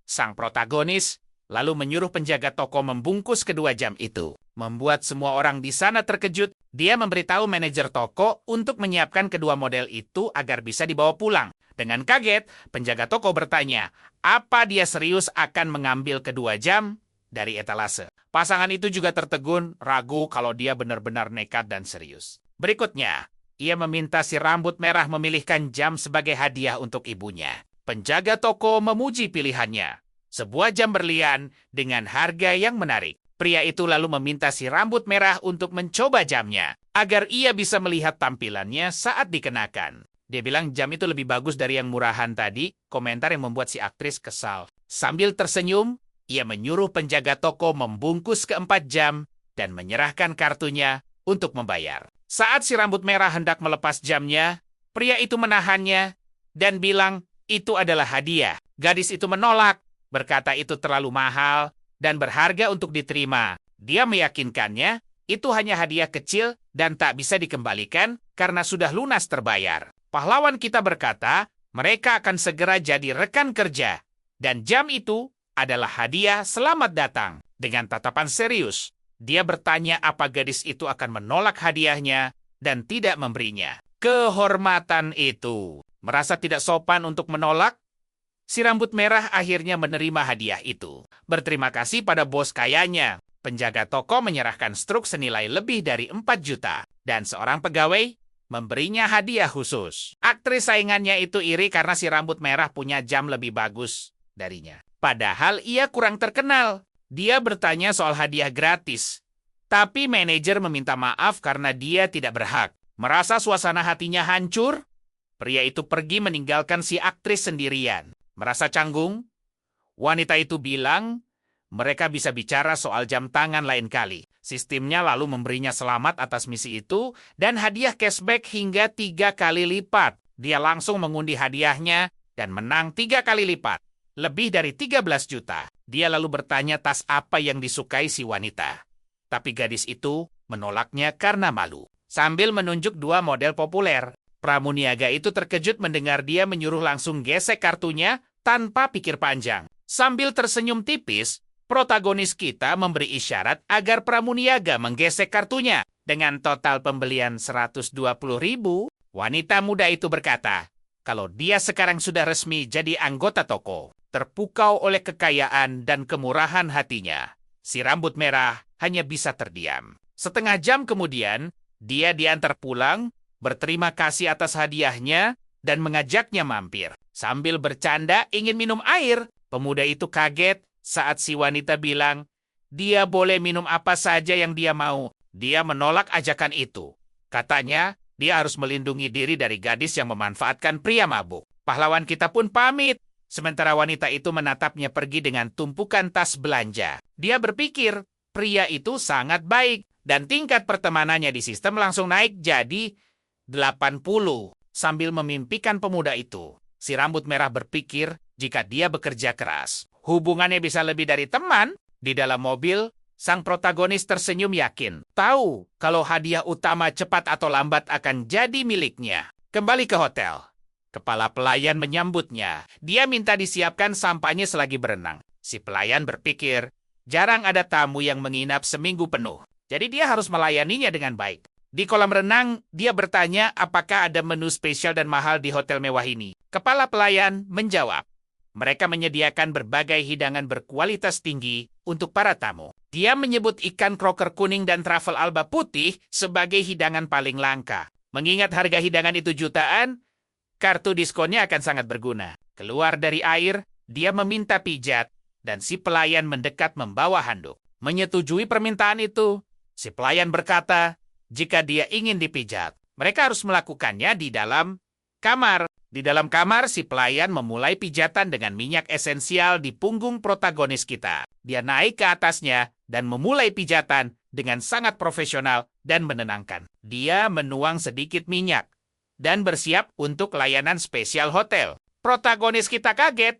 Sang protagonis lalu menyuruh penjaga toko membungkus kedua jam itu. Membuat semua orang di sana terkejut, dia memberitahu manajer toko untuk menyiapkan kedua model itu agar bisa dibawa pulang. Dengan kaget, penjaga toko bertanya, apa dia serius akan mengambil kedua jam dari etalase. Pasangan itu juga tertegun, ragu kalau dia benar-benar nekat dan serius. Berikutnya, ia meminta si rambut merah memilihkan jam sebagai hadiah untuk ibunya. Penjaga toko memuji pilihannya, sebuah jam berlian dengan harga yang menarik. Pria itu lalu meminta si rambut merah untuk mencoba jamnya, agar ia bisa melihat tampilannya saat dikenakan. Dia bilang jam itu lebih bagus dari yang murahan tadi, komentar yang membuat si aktris kesal. Sambil tersenyum, ia menyuruh penjaga toko membungkus keempat jam dan menyerahkan kartunya untuk membayar. Saat si rambut merah hendak melepas jamnya, pria itu menahannya dan bilang itu adalah hadiah. Gadis itu menolak, berkata itu terlalu mahal dan berharga untuk diterima. Dia meyakinkannya itu hanya hadiah kecil dan tak bisa dikembalikan karena sudah lunas terbayar. Pahlawan kita berkata, mereka akan segera jadi rekan kerja. Dan jam itu adalah hadiah selamat datang. Dengan tatapan serius, dia bertanya apa gadis itu akan menolak hadiahnya dan tidak memberinya. Kehormatan itu. Merasa tidak sopan untuk menolak, si rambut merah akhirnya menerima hadiah itu. Berterima kasih pada bos kayanya. Penjaga toko menyerahkan struk senilai lebih dari 4 juta. Dan seorang pegawai memberinya hadiah khusus. Aktris saingannya itu iri karena si rambut merah punya jam lebih bagus darinya. Padahal ia kurang terkenal. Dia bertanya soal hadiah gratis. Tapi manajer meminta maaf karena dia tidak berhak. Merasa suasana hatinya hancur, pria itu pergi meninggalkan si aktris sendirian. Merasa canggung, wanita itu bilang mereka bisa bicara soal jam tangan lain kali. Sistemnya lalu memberinya selamat atas misi itu dan hadiah cashback hingga 3 kali lipat. Dia langsung mengundi hadiahnya dan menang 3 kali lipat. Lebih dari 13 juta. Dia lalu bertanya tas apa yang disukai si wanita. Tapi gadis itu menolaknya karena malu. Sambil menunjuk 2 model populer. Pramuniaga itu terkejut mendengar dia menyuruh langsung gesek kartunya tanpa pikir panjang. Sambil tersenyum tipis, protagonis kita memberi isyarat agar pramuniaga menggesek kartunya. Dengan total pembelian 120.000, wanita muda itu berkata, kalau dia sekarang sudah resmi jadi anggota toko, terpukau oleh kekayaan dan kemurahan hatinya, si rambut merah hanya bisa terdiam. Setengah jam kemudian, dia diantar pulang, berterima kasih atas hadiahnya, dan mengajaknya mampir. Sambil bercanda ingin minum air, pemuda itu kaget saat si wanita bilang, dia boleh minum apa saja yang dia mau. Dia menolak ajakan itu. Katanya, dia harus melindungi diri dari gadis yang memanfaatkan pria mabuk. Pahlawan kita pun pamit. Sementara wanita itu menatapnya pergi dengan tumpukan tas belanja. Dia berpikir, pria itu sangat baik. Dan tingkat pertemanannya di sistem langsung naik jadi 80. Sambil memimpikan pemuda itu, si rambut merah berpikir jika dia bekerja keras, hubungannya bisa lebih dari teman. Di dalam mobil, sang protagonis tersenyum yakin. Tahu kalau hadiah utama cepat atau lambat akan jadi miliknya. Kembali ke hotel. Kepala pelayan menyambutnya. Dia minta disiapkan sampahnya selagi berenang. Si pelayan berpikir, jarang ada tamu yang menginap seminggu penuh. Jadi dia harus melayaninya dengan baik. Di kolam renang, dia bertanya apakah ada menu spesial dan mahal di hotel mewah ini. Kepala pelayan menjawab, mereka menyediakan berbagai hidangan berkualitas tinggi untuk para tamu. Dia menyebut ikan kroker kuning dan truffle alba putih sebagai hidangan paling langka. Mengingat harga hidangan itu jutaan, kartu diskonnya akan sangat berguna. Keluar dari air, dia meminta pijat, dan si pelayan mendekat membawa handuk. Menyetujui permintaan itu, si pelayan berkata, jika dia ingin dipijat, mereka harus melakukannya di dalam kamar. Di dalam kamar, si pelayan memulai pijatan dengan minyak esensial di punggung protagonis kita. Dia naik ke atasnya dan memulai pijatan dengan sangat profesional dan menenangkan. Dia menuang sedikit minyak dan bersiap untuk layanan spesial hotel. Protagonis kita kaget.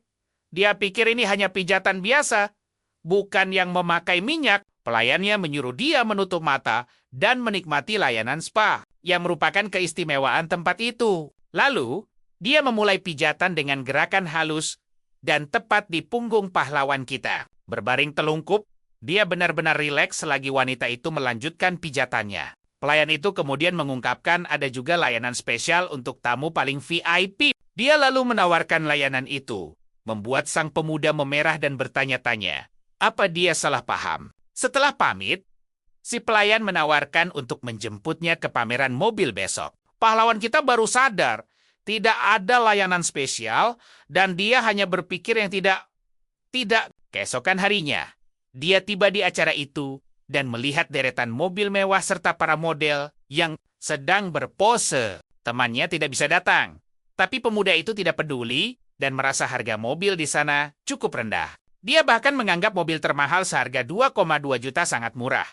Dia pikir ini hanya pijatan biasa, bukan yang memakai minyak. Pelayannya menyuruh dia menutup mata dan menikmati layanan spa, yang merupakan keistimewaan tempat itu. Lalu, dia memulai pijatan dengan gerakan halus dan tepat di punggung pahlawan kita. Berbaring telungkup, dia benar-benar rileks selagi wanita itu melanjutkan pijatannya. Pelayan itu kemudian mengungkapkan ada juga layanan spesial untuk tamu paling VIP. Dia lalu menawarkan layanan itu, membuat sang pemuda memerah dan bertanya-tanya, apa dia salah paham? Setelah pamit, si pelayan menawarkan untuk menjemputnya ke pameran mobil besok. Pahlawan kita baru sadar, tidak ada layanan spesial, dan dia hanya berpikir yang tidak. Keesokan harinya, dia tiba di acara itu dan melihat deretan mobil mewah serta para model yang sedang berpose. Temannya tidak bisa datang, tapi pemuda itu tidak peduli dan merasa harga mobil di sana cukup rendah. Dia bahkan menganggap mobil termahal seharga 2,2 juta sangat murah.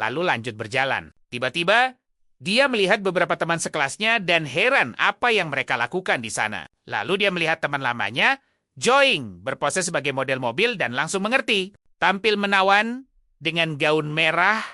Lalu lanjut berjalan. Tiba-tiba, dia melihat beberapa teman sekelasnya dan heran apa yang mereka lakukan di sana. Lalu dia melihat teman lamanya, Joing, berpose sebagai model mobil dan langsung mengerti. Tampil menawan dengan gaun merah,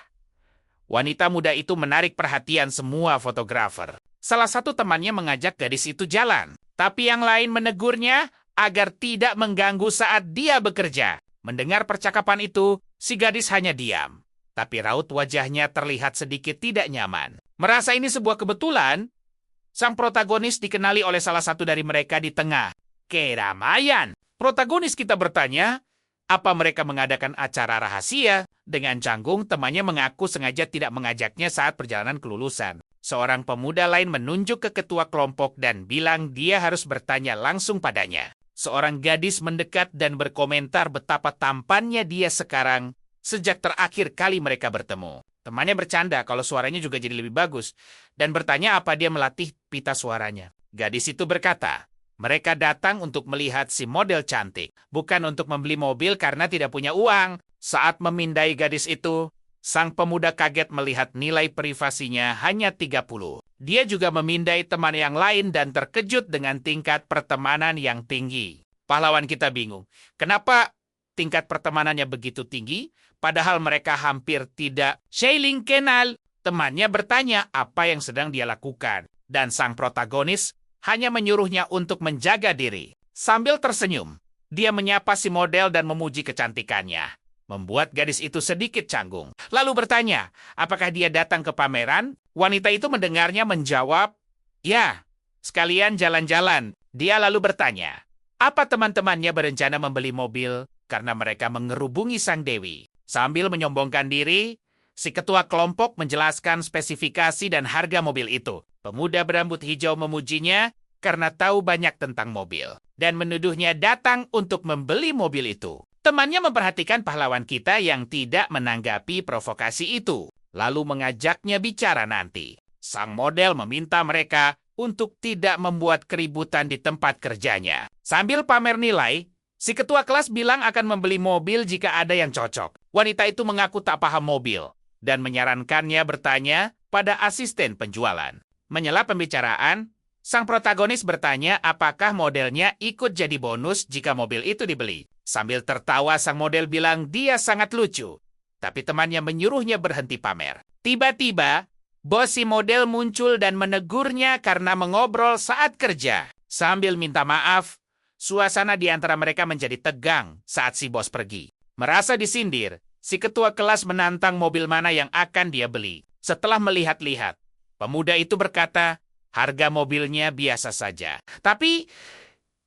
wanita muda itu menarik perhatian semua fotografer. Salah satu temannya mengajak gadis itu jalan, tapi yang lain menegurnya agar tidak mengganggu saat dia bekerja. Mendengar percakapan itu, si gadis hanya diam. Tapi raut wajahnya terlihat sedikit tidak nyaman. Merasa ini sebuah kebetulan, sang protagonis dikenali oleh salah satu dari mereka di tengah keramaian. Protagonis kita bertanya, apa mereka mengadakan acara rahasia? Dengan canggung, temannya mengaku sengaja tidak mengajaknya saat perjalanan kelulusan. Seorang pemuda lain menunjuk ke ketua kelompok dan bilang dia harus bertanya langsung padanya. Seorang gadis mendekat dan berkomentar betapa tampannya dia sekarang sejak terakhir kali mereka bertemu. Temannya bercanda kalau suaranya juga jadi lebih bagus dan bertanya apa dia melatih pita suaranya. Gadis itu berkata, mereka datang untuk melihat si model cantik, bukan untuk membeli mobil karena tidak punya uang. Saat memindai gadis itu, sang pemuda kaget melihat nilai privasinya hanya 30. Dia juga memindai teman yang lain dan terkejut dengan tingkat pertemanan yang tinggi. Pahlawan kita bingung. Kenapa tingkat pertemanannya begitu tinggi, padahal mereka hampir tidak saling kenal? Temannya bertanya apa yang sedang dia lakukan. Dan sang protagonis hanya menyuruhnya untuk menjaga diri. Sambil tersenyum, dia menyapa si model dan memuji kecantikannya. Membuat gadis itu sedikit canggung. Lalu bertanya, apakah dia datang ke pameran? Wanita itu mendengarnya menjawab, ya, sekalian jalan-jalan. Dia lalu bertanya, apa teman-temannya berencana membeli mobil karena mereka mengerubungi sang dewi? Sambil menyombongkan diri, si ketua kelompok menjelaskan spesifikasi dan harga mobil itu. Pemuda berambut hijau memujinya karena tahu banyak tentang mobil dan menuduhnya datang untuk membeli mobil itu. Temannya memperhatikan pahlawan kita yang tidak menanggapi provokasi itu, lalu mengajaknya bicara nanti. Sang model meminta mereka untuk tidak membuat keributan di tempat kerjanya. Sambil pamer nilai, si ketua kelas bilang akan membeli mobil jika ada yang cocok. Wanita itu mengaku tak paham mobil dan menyarankannya bertanya pada asisten penjualan. Menyela pembicaraan, sang protagonis bertanya apakah modelnya ikut jadi bonus jika mobil itu dibeli. Sambil tertawa, sang model bilang dia sangat lucu. Tapi temannya menyuruhnya berhenti pamer. Tiba-tiba, bos si model muncul dan menegurnya karena mengobrol saat kerja. Sambil minta maaf, suasana di antara mereka menjadi tegang saat si bos pergi. Merasa disindir, si ketua kelas menantang mobil mana yang akan dia beli. Setelah melihat-lihat, pemuda itu berkata, harga mobilnya biasa saja. Tapi,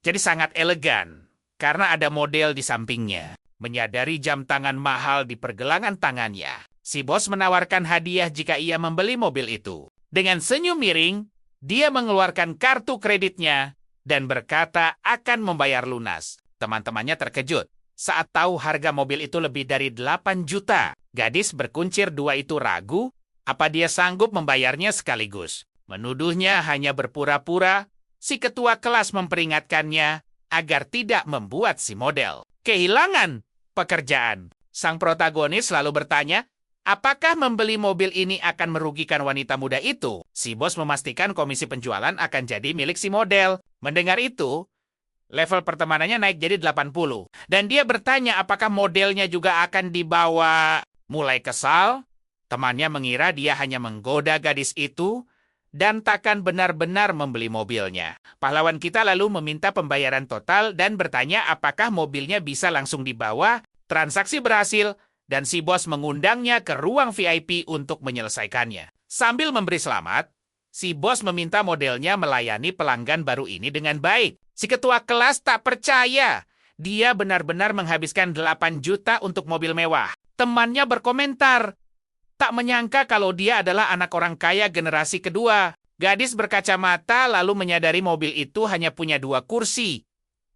jadi sangat elegan karena ada model di sampingnya. Menyadari jam tangan mahal di pergelangan tangannya, si bos menawarkan hadiah jika ia membeli mobil itu. Dengan senyum miring, dia mengeluarkan kartu kreditnya dan berkata akan membayar lunas. Teman-temannya terkejut saat tahu harga mobil itu lebih dari 8 juta. Gadis berkuncir dua itu ragu apa dia sanggup membayarnya sekaligus. Menuduhnya hanya berpura-pura, si ketua kelas memperingatkannya agar tidak membuat si model kehilangan pekerjaan. Sang protagonis lalu bertanya, apakah membeli mobil ini akan merugikan wanita muda itu? Si bos memastikan komisi penjualan akan jadi milik si model. Mendengar itu, level pertemanannya naik jadi 80. Dan dia bertanya apakah modelnya juga akan dibawa. Mulai kesal, temannya mengira dia hanya menggoda gadis itu dan takkan benar-benar membeli mobilnya. Pahlawan kita lalu meminta pembayaran total dan bertanya apakah mobilnya bisa langsung dibawa. Transaksi berhasil dan si bos mengundangnya ke ruang VIP untuk menyelesaikannya. Sambil memberi selamat, si bos meminta modelnya melayani pelanggan baru ini dengan baik. Si ketua kelas tak percaya. Dia benar-benar menghabiskan 8 juta untuk mobil mewah. Temannya berkomentar, tak menyangka kalau dia adalah anak orang kaya generasi kedua. Gadis berkacamata lalu menyadari mobil itu hanya punya 2 kursi.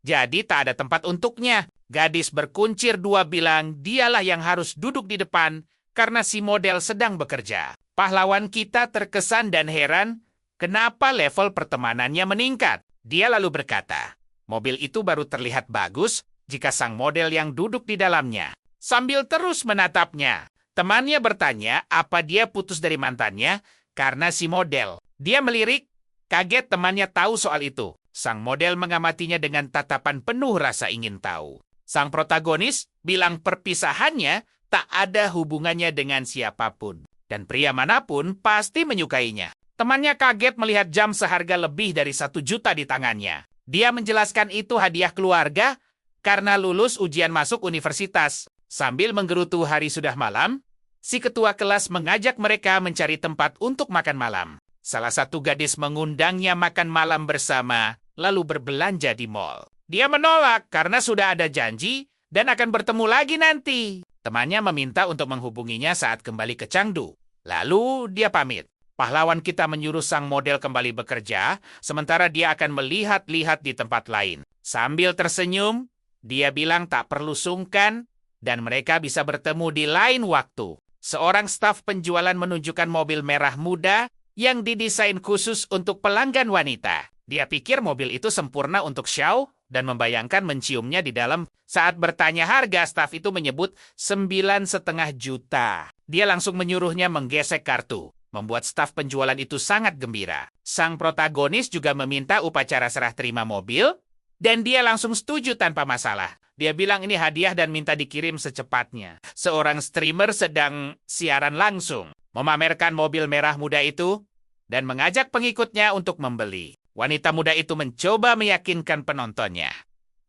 Jadi tak ada tempat untuknya. Gadis berkuncir dua bilang dialah yang harus duduk di depan karena si model sedang bekerja. Pahlawan kita terkesan dan heran kenapa level pertemanannya meningkat. Dia lalu berkata, mobil itu baru terlihat bagus jika sang model yang duduk di dalamnya. Sambil terus menatapnya, temannya bertanya apa dia putus dari mantannya karena si model. Dia melirik, kaget temannya tahu soal itu. Sang model mengamatinya dengan tatapan penuh rasa ingin tahu. Sang protagonis bilang perpisahannya tak ada hubungannya dengan siapapun. Dan pria manapun pasti menyukainya. Temannya kaget melihat jam seharga lebih dari 1 juta di tangannya. Dia menjelaskan itu hadiah keluarga karena lulus ujian masuk universitas. Sambil menggerutu hari sudah malam, si ketua kelas mengajak mereka mencari tempat untuk makan malam. Salah satu gadis mengundangnya makan malam bersama, lalu berbelanja di mal. Dia menolak karena sudah ada janji dan akan bertemu lagi nanti. Temannya meminta untuk menghubunginya saat kembali ke Chengdu. Lalu dia pamit. Pahlawan kita menyuruh sang model kembali bekerja, sementara dia akan melihat-lihat di tempat lain. Sambil tersenyum, dia bilang tak perlu sungkan dan mereka bisa bertemu di lain waktu. Seorang staf penjualan menunjukkan mobil merah muda yang didesain khusus untuk pelanggan wanita. Dia pikir mobil itu sempurna untuk show dan membayangkan menciumnya di dalam. Saat bertanya harga, staf itu menyebut 9,5 juta. Dia langsung menyuruhnya menggesek kartu, membuat staf penjualan itu sangat gembira. Sang protagonis juga meminta upacara serah terima mobil, dan dia langsung setuju tanpa masalah. Dia bilang ini hadiah dan minta dikirim secepatnya. Seorang streamer sedang siaran langsung, memamerkan mobil merah muda itu, dan mengajak pengikutnya untuk membeli. Wanita muda itu mencoba meyakinkan penontonnya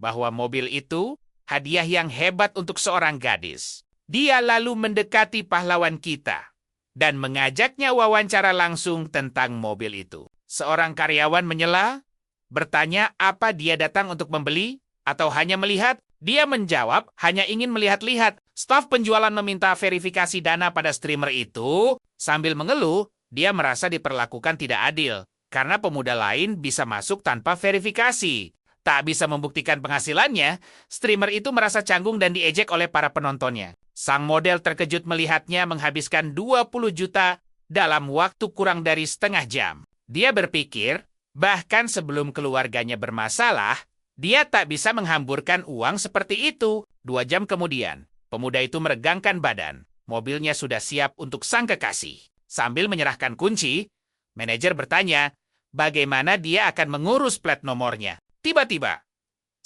bahwa mobil itu hadiah yang hebat untuk seorang gadis. Dia lalu mendekati pahlawan kita dan mengajaknya wawancara langsung tentang mobil itu. Seorang karyawan menyela, bertanya apa dia datang untuk membeli atau hanya melihat. Dia menjawab hanya ingin melihat-lihat. Staf penjualan meminta verifikasi dana pada streamer itu. Sambil mengeluh, dia merasa diperlakukan tidak adil. karena pemuda lain bisa masuk tanpa verifikasi. Tak bisa membuktikan penghasilannya, streamer itu merasa canggung dan diejek oleh para penontonnya. Sang model terkejut melihatnya menghabiskan 20 juta dalam waktu kurang dari setengah jam. Dia berpikir, bahkan sebelum keluarganya bermasalah, dia tak bisa menghamburkan uang seperti itu. 2 jam kemudian, pemuda itu meregangkan badan. Mobilnya sudah siap untuk sang kekasih. Sambil menyerahkan kunci, manajer bertanya, bagaimana dia akan mengurus plat nomornya. Tiba-tiba,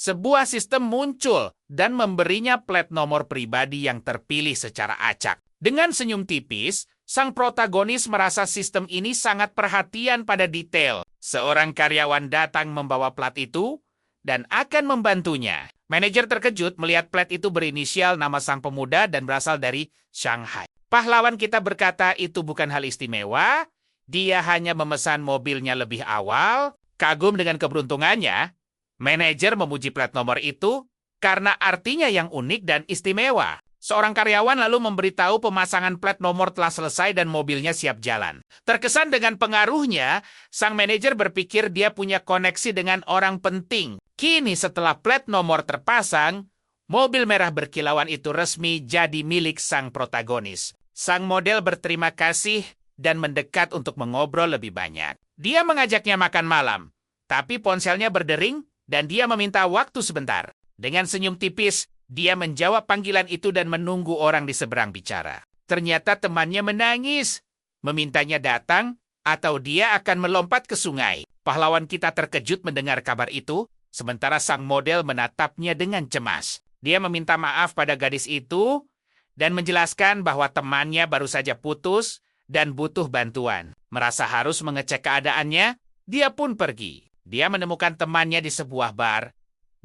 sebuah sistem muncul dan memberinya plat nomor pribadi yang terpilih secara acak. Dengan senyum tipis, sang protagonis merasa sistem ini sangat perhatian pada detail. Seorang karyawan datang membawa plat itu dan akan membantunya. Manajer terkejut melihat plat itu berinisial nama sang pemuda dan berasal dari Shanghai. Pahlawan kita berkata itu bukan hal istimewa, dia hanya memesan mobilnya lebih awal. Kagum dengan keberuntungannya, manajer memuji plat nomor itu karena artinya yang unik dan istimewa. Seorang karyawan lalu memberitahu pemasangan plat nomor telah selesai dan mobilnya siap jalan. Terkesan dengan pengaruhnya, sang manajer berpikir dia punya koneksi dengan orang penting. Kini setelah plat nomor terpasang, mobil merah berkilauan itu resmi jadi milik sang protagonis. Sang model berterima kasih dan mendekat untuk mengobrol lebih banyak. Dia mengajaknya makan malam, tapi ponselnya berdering dan dia meminta waktu sebentar. Dengan senyum tipis, dia menjawab panggilan itu dan menunggu orang di seberang bicara. Ternyata temannya menangis, memintanya datang atau dia akan melompat ke sungai. Pahlawan kita terkejut mendengar kabar itu, sementara sang model menatapnya dengan cemas. Dia meminta maaf pada gadis itu dan menjelaskan bahwa temannya baru saja putus dan butuh bantuan. Merasa harus mengecek keadaannya, dia pun pergi. Dia menemukan temannya di sebuah bar,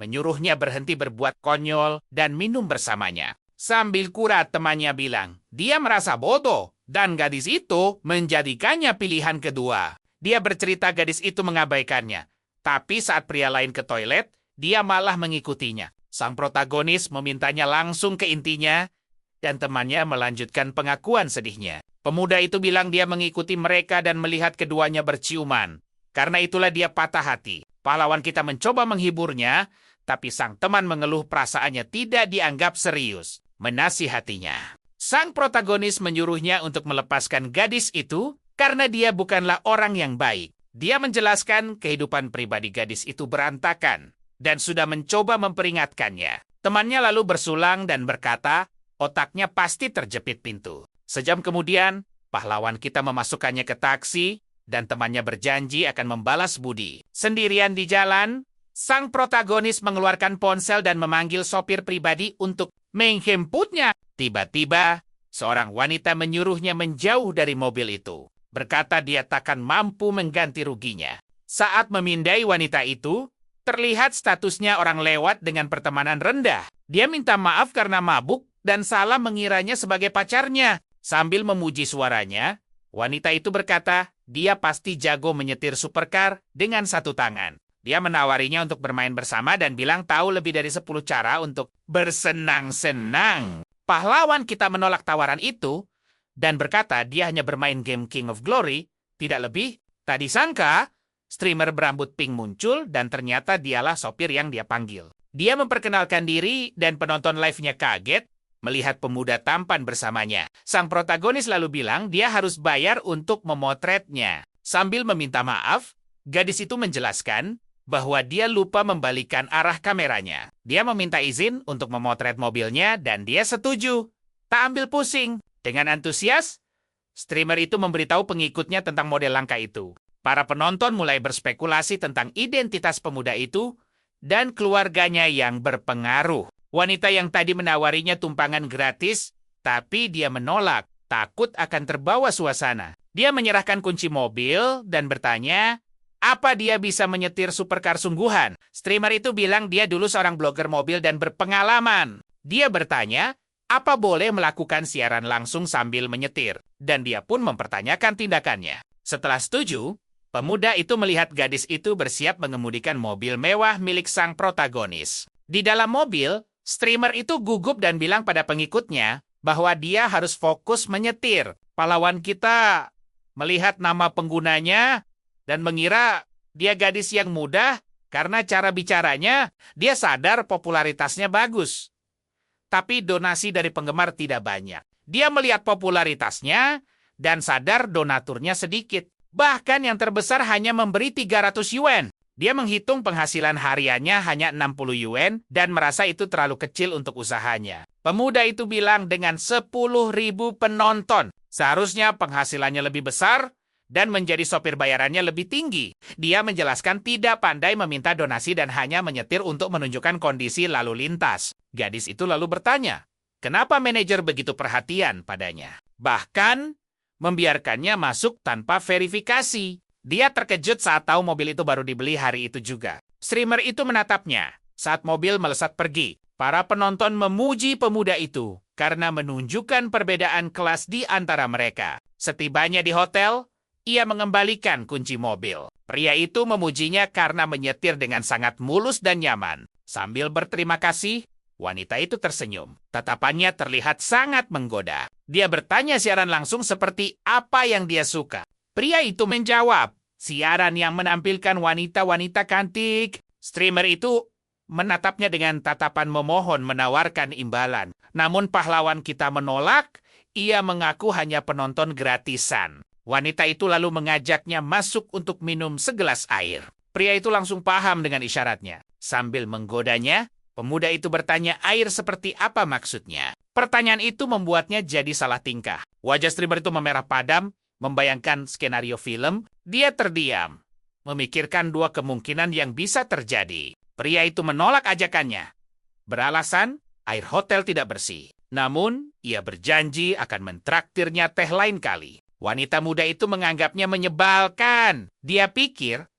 menyuruhnya berhenti berbuat konyol dan minum bersamanya. Sambil kurat temannya bilang, dia merasa bodoh dan gadis itu menjadikannya pilihan kedua. Dia bercerita gadis itu mengabaikannya, tapi saat pria lain ke toilet, dia malah mengikutinya. Sang protagonis memintanya langsung ke intinya dan temannya melanjutkan pengakuan sedihnya. Pemuda itu bilang dia mengikuti mereka dan melihat keduanya berciuman. Karena itulah dia patah hati. Pahlawan kita mencoba menghiburnya, tapi sang teman mengeluh perasaannya tidak dianggap serius. Menasihatinya. Sang protagonis menyuruhnya untuk melepaskan gadis itu karena dia bukanlah orang yang baik. Dia menjelaskan kehidupan pribadi gadis itu berantakan dan sudah mencoba memperingatkannya. Temannya lalu bersulang dan berkata, otaknya pasti terjepit pintu. Sejam kemudian, pahlawan kita memasukkannya ke taksi dan temannya berjanji akan membalas budi. Sendirian di jalan, sang protagonis mengeluarkan ponsel dan memanggil sopir pribadi untuk menjemputnya. Tiba-tiba, seorang wanita menyuruhnya menjauh dari mobil itu. Berkata dia takkan mampu mengganti ruginya. Saat memindai wanita itu, terlihat statusnya orang lewat dengan pertemanan rendah. Dia minta maaf karena mabuk dan salah mengiranya sebagai pacarnya. Sambil memuji suaranya, wanita itu berkata, dia pasti jago menyetir supercar dengan satu tangan. Dia menawarinya untuk bermain bersama dan bilang tahu lebih dari 10 cara untuk bersenang-senang. Pahlawan kita menolak tawaran itu dan berkata dia hanya bermain game King of Glory, tidak lebih. Tak disangka, streamer berambut pink muncul dan ternyata dialah sopir yang dia panggil. Dia memperkenalkan diri dan penonton live-nya kaget melihat pemuda tampan bersamanya. Sang protagonis lalu bilang dia harus bayar untuk memotretnya. Sambil meminta maaf, gadis itu menjelaskan bahwa dia lupa membalikan arah kameranya. Dia meminta izin untuk memotret mobilnya dan dia setuju. Tak ambil pusing. Dengan antusias, streamer itu memberitahu pengikutnya tentang model langka itu. Para penonton mulai berspekulasi tentang identitas pemuda itu dan keluarganya yang berpengaruh. Wanita yang tadi menawarinya tumpangan gratis, tapi dia menolak, takut akan terbawa suasana. Dia menyerahkan kunci mobil dan bertanya, apa dia bisa menyetir supercar sungguhan? Streamer itu bilang dia dulu seorang blogger mobil dan berpengalaman. Dia bertanya, apa boleh melakukan siaran langsung sambil menyetir? Dan dia pun mempertanyakan tindakannya. Setelah setuju, pemuda itu melihat gadis itu bersiap mengemudikan mobil mewah milik sang protagonis. Di dalam mobil, streamer itu gugup dan bilang pada pengikutnya bahwa dia harus fokus menyetir. Pahlawan kita melihat nama penggunanya dan mengira dia gadis yang muda karena cara bicaranya dia sadar popularitasnya bagus. Tapi donasi dari penggemar tidak banyak. Dia melihat popularitasnya dan sadar donaturnya sedikit. Bahkan yang terbesar hanya memberi 300 yuan. Dia menghitung penghasilan hariannya hanya 60 yuan dan merasa itu terlalu kecil untuk usahanya. Pemuda itu bilang dengan 10.000 penonton. Seharusnya penghasilannya lebih besar dan menjadi sopir bayarannya lebih tinggi. Dia menjelaskan tidak pandai meminta donasi dan hanya menyetir untuk menunjukkan kondisi lalu lintas. Gadis itu lalu bertanya, kenapa manajer begitu perhatian padanya? Bahkan membiarkannya masuk tanpa verifikasi. Dia terkejut saat tahu mobil itu baru dibeli hari itu juga. Streamer itu menatapnya saat mobil melesat pergi. Para penonton memuji pemuda itu karena menunjukkan perbedaan kelas di antara mereka. Setibanya di hotel, ia mengembalikan kunci mobil. Pria itu memujinya karena menyetir dengan sangat mulus dan nyaman. Sambil berterima kasih, wanita itu tersenyum. Tatapannya terlihat sangat menggoda. Dia bertanya siaran langsung seperti apa yang dia suka. Pria itu menjawab, siaran yang menampilkan wanita-wanita cantik. Streamer itu menatapnya dengan tatapan memohon menawarkan imbalan. Namun pahlawan kita menolak, ia mengaku hanya penonton gratisan. Wanita itu lalu mengajaknya masuk untuk minum segelas air. Pria itu langsung paham dengan isyaratnya. Sambil menggodanya, pemuda itu bertanya air seperti apa maksudnya. Pertanyaan itu membuatnya jadi salah tingkah. Wajah streamer itu memerah padam, membayangkan skenario film. Dia terdiam, memikirkan dua kemungkinan yang bisa terjadi. Pria itu menolak ajakannya, beralasan air hotel tidak bersih. Namun, ia berjanji akan mentraktirnya teh lain kali. Wanita muda itu menganggapnya menyebalkan. Dia pikir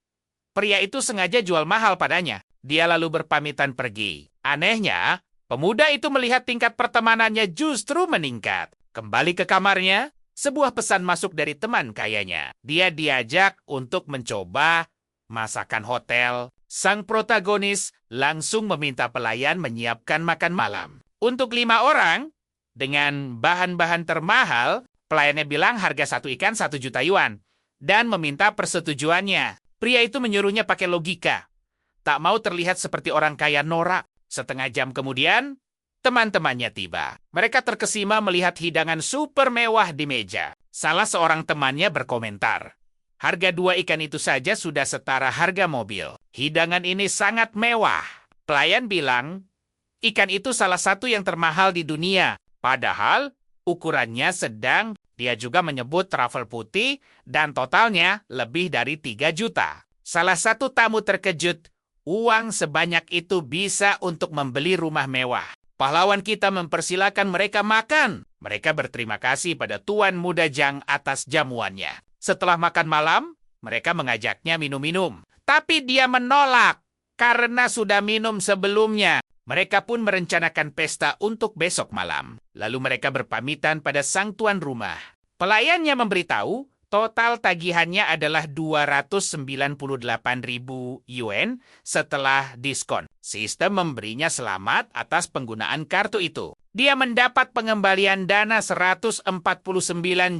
pria itu sengaja jual mahal padanya. Dia lalu berpamitan pergi. Anehnya, pemuda itu melihat tingkat pertemanannya justru meningkat. Kembali ke kamarnya, sebuah pesan masuk dari teman kayanya. Dia diajak untuk mencoba masakan hotel. Sang protagonis langsung meminta pelayan menyiapkan makan malam. Untuk 5 orang, dengan bahan-bahan termahal, pelayannya bilang harga satu ikan 1 juta yuan dan meminta persetujuannya. Pria itu menyuruhnya pakai logika. Tak mau terlihat seperti orang kaya norak. Setengah jam kemudian, teman-temannya tiba. Mereka terkesima melihat hidangan super mewah di meja. Salah seorang temannya berkomentar, harga 2 ikan itu saja sudah setara harga mobil. Hidangan ini sangat mewah. Pelayan bilang, ikan itu salah satu yang termahal di dunia. Padahal ukurannya sedang. Dia juga menyebut truffle putih dan totalnya lebih dari 3 juta. Salah satu tamu terkejut, uang sebanyak itu bisa untuk membeli rumah mewah. Pahlawan kita mempersilakan mereka makan. Mereka berterima kasih pada Tuan Muda Jang atas jamuannya. Setelah makan malam, mereka mengajaknya minum-minum. Tapi dia menolak karena sudah minum sebelumnya. Mereka pun merencanakan pesta untuk besok malam. Lalu mereka berpamitan pada sang tuan rumah. Pelayannya memberitahu, total tagihannya adalah 298.000 yuan setelah diskon. Sistem memberinya selamat atas penggunaan kartu itu. Dia mendapat pengembalian dana 149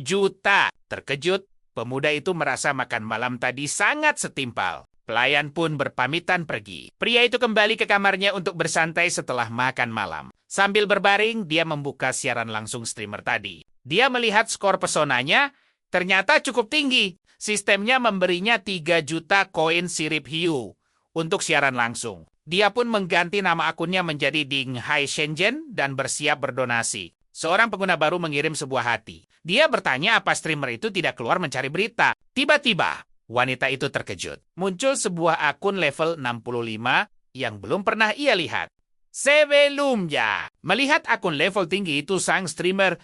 juta. Terkejut, pemuda itu merasa makan malam tadi sangat setimpal. Pelayan pun berpamitan pergi. Pria itu kembali ke kamarnya untuk bersantai setelah makan malam. Sambil berbaring, dia membuka siaran langsung streamer tadi. Dia melihat skor pesonanya ternyata cukup tinggi. Sistemnya memberinya 3 juta koin sirip hiu untuk siaran langsung. Dia pun mengganti nama akunnya menjadi Ding Hai Shenzhen dan bersiap berdonasi. Seorang pengguna baru mengirim sebuah hati. Dia bertanya apa streamer itu tidak keluar mencari berita. Tiba-tiba, wanita itu terkejut. Muncul sebuah akun level 65 yang belum pernah ia lihat. Sebelumnya, melihat akun level tinggi itu sang streamer,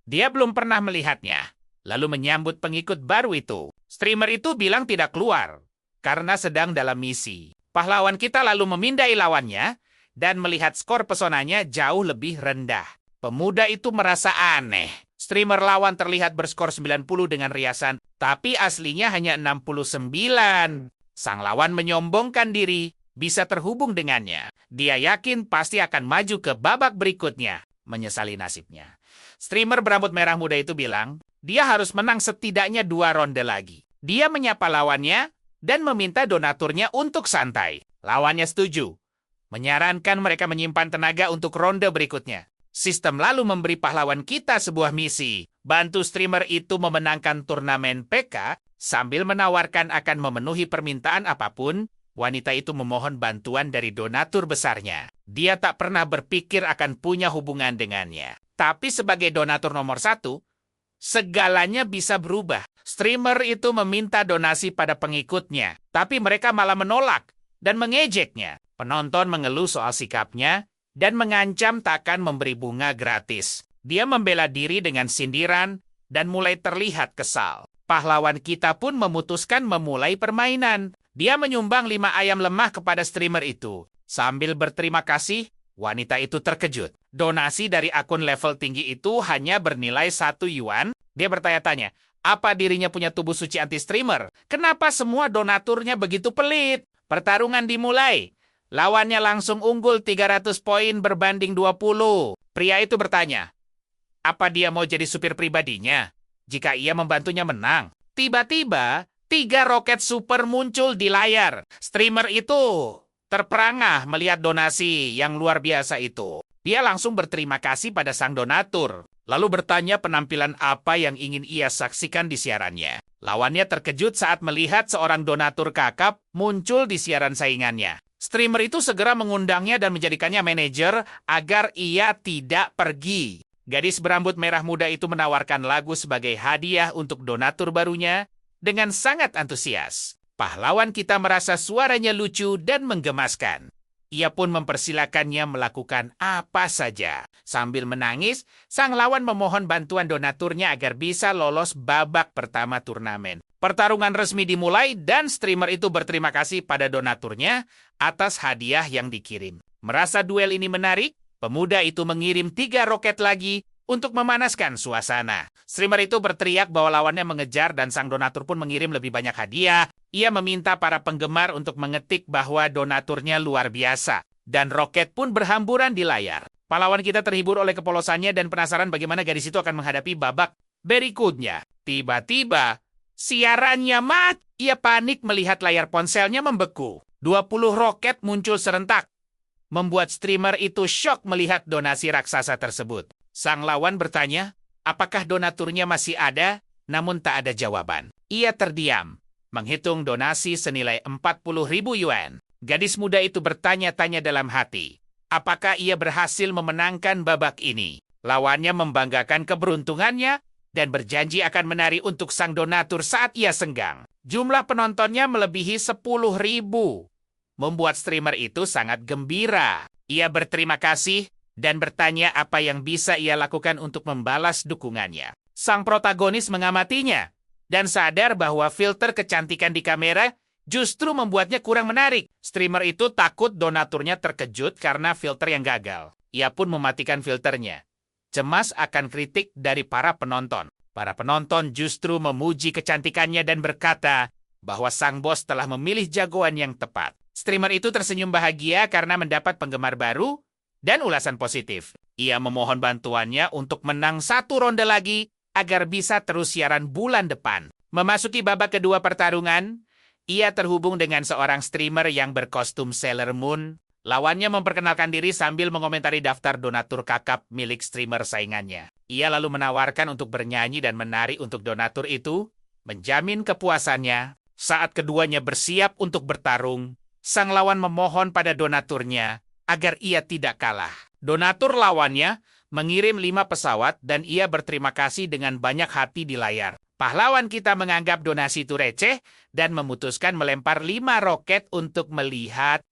dia belum pernah melihatnya. Lalu menyambut pengikut baru itu. Streamer itu bilang tidak keluar karena sedang dalam misi. Pahlawan kita lalu memindai lawannya dan melihat skor pesonanya jauh lebih rendah. Pemuda itu merasa aneh. Streamer lawan terlihat berskor 90 dengan riasan, tapi aslinya hanya 69. Sang lawan menyombongkan diri, bisa terhubung dengannya. Dia yakin pasti akan maju ke babak berikutnya. Menyesali nasibnya. Streamer berambut merah muda itu bilang, dia harus menang setidaknya 2 ronde lagi. Dia menyapa lawannya dan meminta donaturnya untuk santai. Lawannya setuju, menyarankan mereka menyimpan tenaga untuk ronde berikutnya. Sistem lalu memberi pahlawan kita sebuah misi. Bantu streamer itu memenangkan turnamen PK sambil menawarkan akan memenuhi permintaan apapun. Wanita itu memohon bantuan dari donatur besarnya. Dia tak pernah berpikir akan punya hubungan dengannya. Tapi sebagai donatur nomor 1, segalanya bisa berubah. Streamer itu meminta donasi pada pengikutnya, tapi mereka malah menolak dan mengejeknya. Penonton mengeluh soal sikapnya dan mengancam tak akan memberi bunga gratis. Dia membela diri dengan sindiran dan mulai terlihat kesal. Pahlawan kita pun memutuskan memulai permainan. Dia menyumbang 5 ayam lemah kepada streamer itu. Sambil berterima kasih, wanita itu terkejut. Donasi dari akun level tinggi itu hanya bernilai 1 yuan. Dia bertanya-tanya, apa dirinya punya tubuh suci anti-streamer? Kenapa semua donaturnya begitu pelit? Pertarungan dimulai. Lawannya langsung unggul 300 poin berbanding 20. Pria itu bertanya, apa dia mau jadi supir pribadinya jika ia membantunya menang? Tiba-tiba, 3 roket super muncul di layar. Streamer itu terperangah melihat donasi yang luar biasa itu. Dia langsung berterima kasih pada sang donatur, lalu bertanya penampilan apa yang ingin ia saksikan di siarannya. Lawannya terkejut saat melihat seorang donatur kakap muncul di siaran saingannya. Streamer itu segera mengundangnya dan menjadikannya manajer agar ia tidak pergi. Gadis berambut merah muda itu menawarkan lagu sebagai hadiah untuk donatur barunya dengan sangat antusias. Pahlawan kita merasa suaranya lucu dan menggemaskan. Ia pun mempersilakannya melakukan apa saja. Sambil menangis, sang lawan memohon bantuan donaturnya agar bisa lolos babak pertama turnamen. Pertarungan resmi dimulai dan streamer itu berterima kasih pada donaturnya atas hadiah yang dikirim. Merasa duel ini menarik, pemuda itu mengirim 3 roket lagi untuk memanaskan suasana. Streamer itu berteriak bahwa lawannya mengejar dan sang donatur pun mengirim lebih banyak hadiah. Ia meminta para penggemar untuk mengetik bahwa donaturnya luar biasa. Dan roket pun berhamburan di layar. Pahlawan kita terhibur oleh kepolosannya dan penasaran bagaimana gadis itu akan menghadapi babak berikutnya. Tiba-tiba, siarannya mati. Ia panik melihat layar ponselnya membeku. 20 roket muncul serentak. Membuat streamer itu syok melihat donasi raksasa tersebut. Sang lawan bertanya, apakah donaturnya masih ada? Namun tak ada jawaban. Ia terdiam, menghitung donasi senilai 40.000 yuan. Gadis muda itu bertanya-tanya dalam hati, apakah ia berhasil memenangkan babak ini? Lawannya membanggakan keberuntungannya dan berjanji akan menari untuk sang donatur saat ia senggang. Jumlah penontonnya melebihi 10.000. Membuat streamer itu sangat gembira. Ia berterima kasih dan bertanya apa yang bisa ia lakukan untuk membalas dukungannya. Sang protagonis mengamatinya dan sadar bahwa filter kecantikan di kamera justru membuatnya kurang menarik. Streamer itu takut donaturnya terkejut karena filter yang gagal. Ia pun mematikan filternya. Cemas akan kritik dari para penonton. Para penonton justru memuji kecantikannya dan berkata bahwa sang bos telah memilih jagoan yang tepat. Streamer itu tersenyum bahagia karena mendapat penggemar baru dan ulasan positif. Ia memohon bantuannya untuk menang 1 ronde lagi agar bisa terus siaran bulan depan. Memasuki babak kedua pertarungan, ia terhubung dengan seorang streamer yang berkostum Sailor Moon. Lawannya memperkenalkan diri sambil mengomentari daftar donatur kakap milik streamer saingannya. Ia lalu menawarkan untuk bernyanyi dan menari untuk donatur itu, menjamin kepuasannya. Saat keduanya bersiap untuk bertarung, sang lawan memohon pada donaturnya agar ia tidak kalah. Donatur lawannya mengirim 5 pesawat dan ia berterima kasih dengan banyak hati di layar. Pahlawan kita menganggap donasi itu receh dan memutuskan melempar 5 roket untuk melihat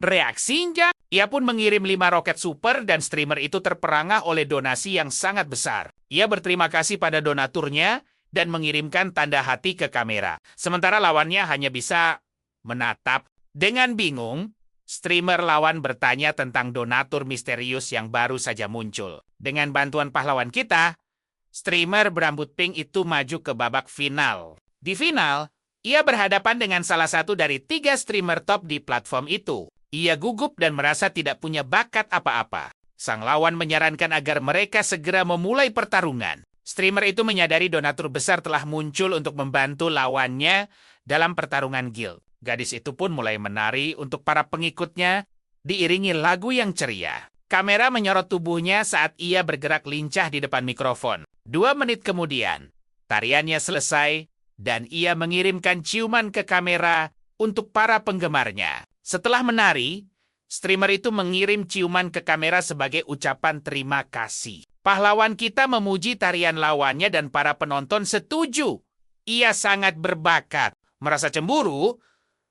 reaksinya. Ia pun mengirim 5 roket super dan streamer itu terperangah oleh donasi yang sangat besar. Ia berterima kasih pada donaturnya dan mengirimkan tanda hati ke kamera. Sementara lawannya hanya bisa menatap. Dengan bingung, streamer lawan bertanya tentang donatur misterius yang baru saja muncul. Dengan bantuan pahlawan kita, streamer berambut pink itu maju ke babak final. Di final, ia berhadapan dengan salah satu dari 3 streamer top di platform itu. Ia gugup dan merasa tidak punya bakat apa-apa. Sang lawan menyarankan agar mereka segera memulai pertarungan. Streamer itu menyadari donatur besar telah muncul untuk membantu lawannya dalam pertarungan guild. Gadis itu pun mulai menari untuk para pengikutnya, diiringi lagu yang ceria. Kamera menyorot tubuhnya saat ia bergerak lincah di depan mikrofon. 2 menit kemudian, tariannya selesai, dan ia mengirimkan ciuman ke kamera untuk para penggemarnya. Setelah menari, streamer itu mengirim ciuman ke kamera sebagai ucapan terima kasih. Pahlawan kita memuji tarian lawannya dan para penonton setuju. Ia sangat berbakat. Merasa cemburu,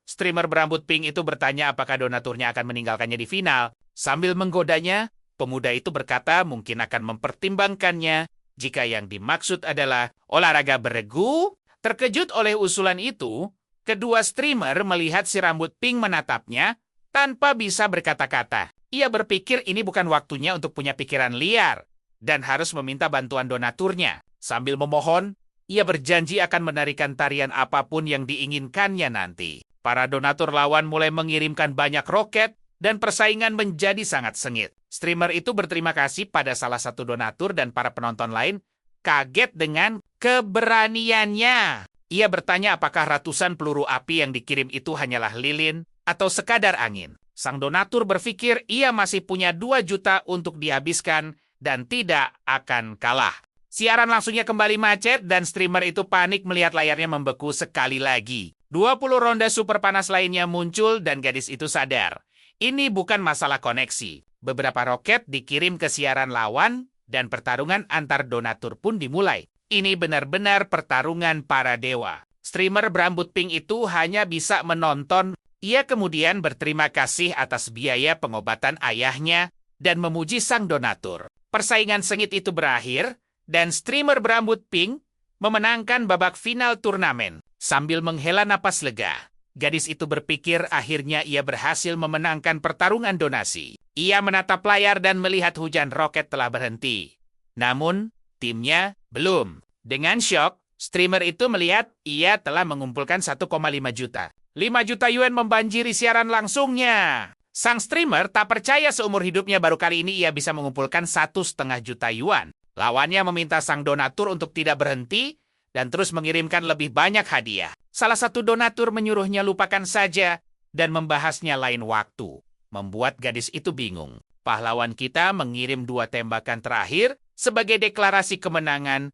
streamer berambut pink itu bertanya apakah donaturnya akan meninggalkannya di final. Sambil menggodanya, pemuda itu berkata mungkin akan mempertimbangkannya jika yang dimaksud adalah olahraga beregu. Terkejut oleh usulan itu, kedua streamer melihat si rambut pink menatapnya tanpa bisa berkata-kata. Ia berpikir ini bukan waktunya untuk punya pikiran liar dan harus meminta bantuan donaturnya. Sambil memohon, ia berjanji akan menarikan tarian apapun yang diinginkannya nanti. Para donatur lawan mulai mengirimkan banyak roket dan persaingan menjadi sangat sengit. Streamer itu berterima kasih pada salah satu donatur dan para penonton lain kaget dengan keberaniannya. Ia bertanya apakah ratusan peluru api yang dikirim itu hanyalah lilin atau sekadar angin. Sang donatur berpikir ia masih punya 2 juta untuk dihabiskan dan tidak akan kalah. Siaran langsungnya kembali macet dan streamer itu panik melihat layarnya membeku sekali lagi. 20 ronde super panas lainnya muncul dan gadis itu sadar. Ini bukan masalah koneksi. Beberapa roket dikirim ke siaran lawan dan pertarungan antar donatur pun dimulai. Ini benar-benar pertarungan para dewa. Streamer berambut pink itu hanya bisa menonton. Ia kemudian berterima kasih atas biaya pengobatan ayahnya dan memuji sang donatur. Persaingan sengit itu berakhir, dan streamer berambut pink memenangkan babak final turnamen. Sambil menghela napas lega, gadis itu berpikir akhirnya ia berhasil memenangkan pertarungan donasi. Ia menatap layar dan melihat hujan roket telah berhenti. Namun, timnya belum. Dengan syok, streamer itu melihat ia telah mengumpulkan 1,5 juta. 5 juta yuan membanjiri siaran langsungnya. Sang streamer tak percaya seumur hidupnya baru kali ini ia bisa mengumpulkan 1,5 juta yuan. Lawannya meminta sang donatur untuk tidak berhenti dan terus mengirimkan lebih banyak hadiah. Salah satu donatur menyuruhnya lupakan saja dan membahasnya lain waktu. Membuat gadis itu bingung. Pahlawan kita mengirim 2 tembakan terakhir sebagai deklarasi kemenangan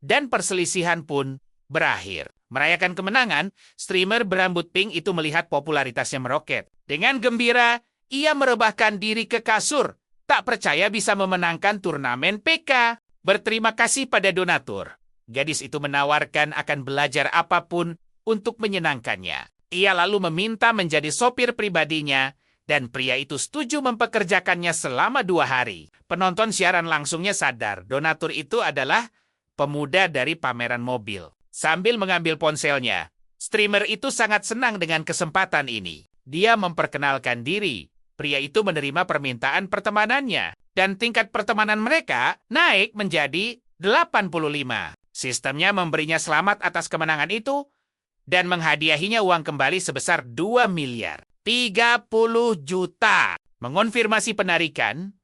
dan perselisihan pun berakhir. Merayakan kemenangan, streamer berambut pink itu melihat popularitasnya meroket. Dengan gembira, ia merebahkan diri ke kasur. Tak percaya bisa memenangkan turnamen PK. Berterima kasih pada donatur. Gadis itu menawarkan akan belajar apapun untuk menyenangkannya. Ia lalu meminta menjadi sopir pribadinya, dan pria itu setuju mempekerjakannya selama 2 hari. Penonton siaran langsungnya sadar donatur itu adalah pemuda dari pameran mobil. Sambil mengambil ponselnya, streamer itu sangat senang dengan kesempatan ini. Dia memperkenalkan diri. Pria itu menerima permintaan pertemanannya, dan tingkat pertemanan mereka naik menjadi 85. Sistemnya memberinya selamat atas kemenangan itu, dan menghadiahinya uang kembali sebesar 2 miliar. 30 juta. Mengonfirmasi penarikan,